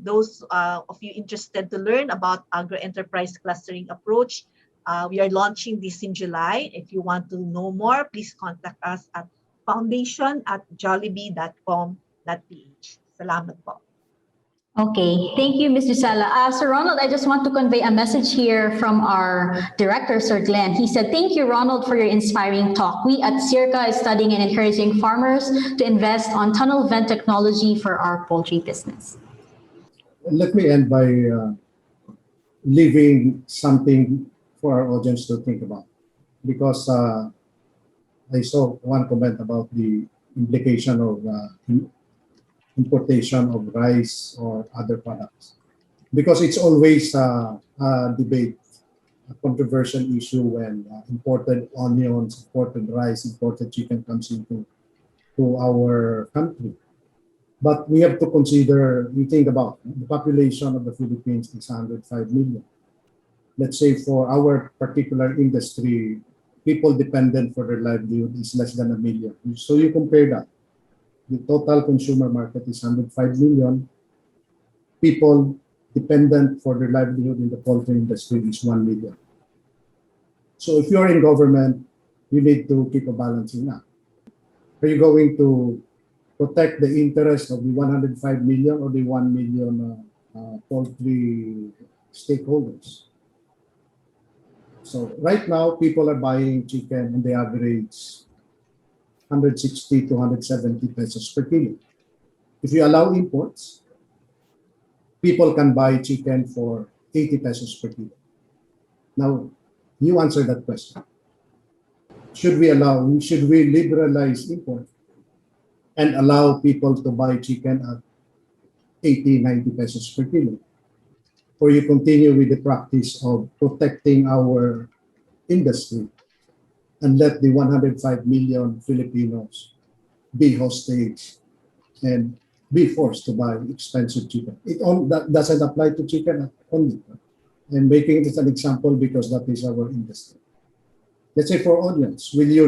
those of you interested to learn about agro-enterprise clustering approach, we are launching this in July. If you want to know more, please contact us at foundation@jollibee.com.ph. Salamat po. Okay, thank you, Ms. Gisela. Sir Ronald, I just want to convey a message here from our director, Sir Glenn. He said, thank you, Ronald, for your inspiring talk. We at SEARCA is studying and encouraging farmers to invest on tunnel vent technology for our poultry business. Let me end by leaving something for our audience to think about. Because I saw one comment about the implication of importation of rice or other products. Because it's always a debate, a controversial issue when imported onions, imported rice, imported chicken comes into our country. But we have to consider, you think about the population of the Philippines is 105 million. Let's say for our particular industry, people dependent for their livelihood is less than 1 million. So you compare that. The total consumer market is 105 million. People dependent for their livelihood in the poultry industry is 1 million. So if you're in government, you need to keep a balancing act. Are you going to protect the interest of the 105 million or the 1 million poultry stakeholders? So right now, people are buying chicken and they average 160 to 170 pesos per kilo. If you allow imports, people can buy chicken for 80 pesos per kilo. Now, you answer that question. Should we liberalize import and allow people to buy chicken at 80, 90 pesos per kilo? Or you continue with the practice of protecting our industry and let the 105 million Filipinos be hostage and be forced to buy expensive chicken? That doesn't apply to chicken only. I'm making this an example because that is our industry. Let's say for onions, will you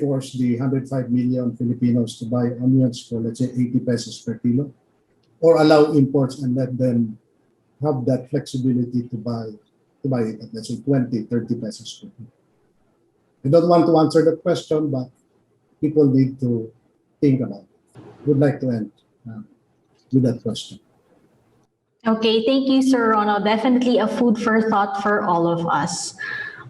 force the 105 million Filipinos to buy onions for, let's say, 80 pesos per kilo? Or allow imports and let them have that flexibility to buy it at, let's say, 20, 30 pesos per kilo? I don't want to answer that question, but people need to think about it. Would like to end with that question. Okay, thank you, Sir Ronald. Definitely a food for thought for all of us.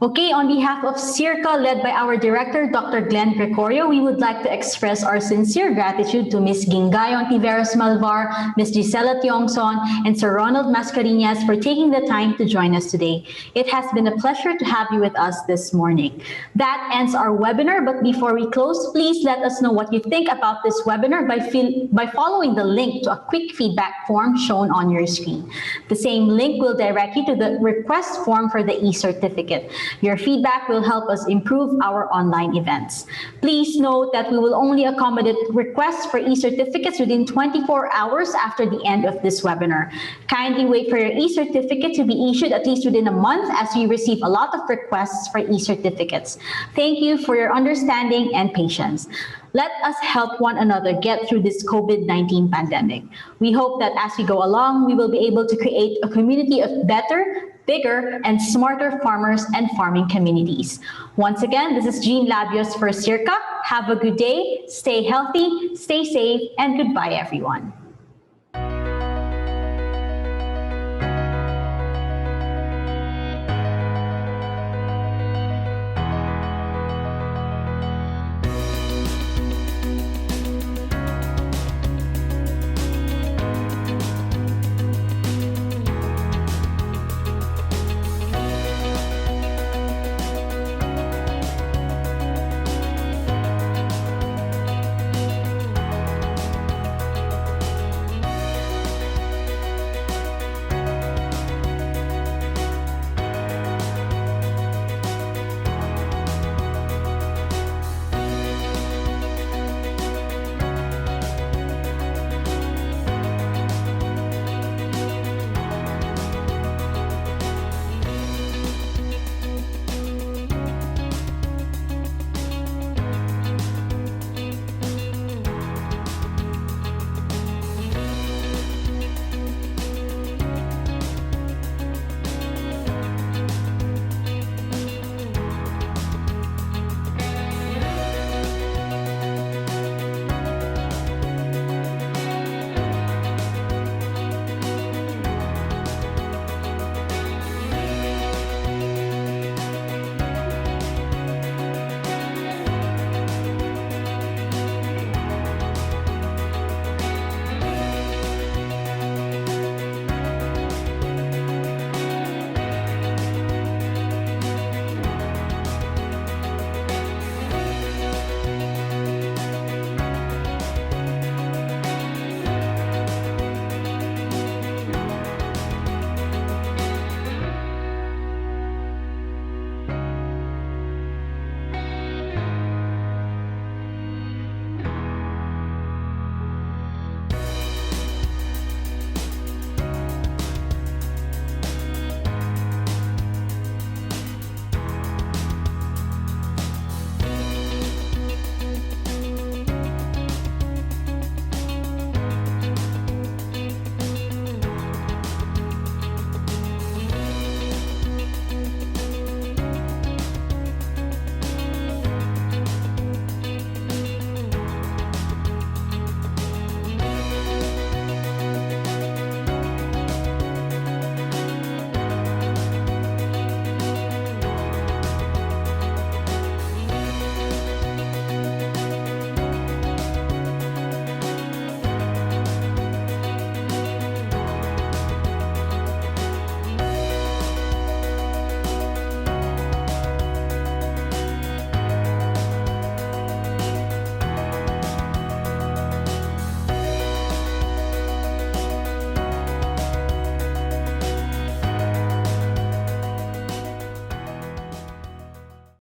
Okay, on behalf of SEARCA, led by our director, Dr. Glenn Gregorio, we would like to express our sincere gratitude to Ms. Gingay Hontiveros Malvar, Ms. Gisela Tiongson, and Sir Ronald Mascariñas for taking the time to join us today. It has been a pleasure to have you with us this morning. That ends our webinar, but before we close, please let us know what you think about this webinar by following the link to a quick feedback form shown on your screen. The same link will direct you to the request form for the e-certificate. Your feedback will help us improve our online events. Please note that we will only accommodate requests for e-certificates within 24 hours after the end of this webinar. Kindly wait for your e-certificate to be issued at least within a month, as we receive a lot of requests for e-certificates. Thank you for your understanding and patience. Let us help one another get through this COVID-19 pandemic. We hope that as we go along, we will be able to create a community of better, bigger, and smarter farmers and farming communities. Once again, this is Jean Labios for SEARCA. Have a good day, stay healthy, stay safe, and goodbye, everyone.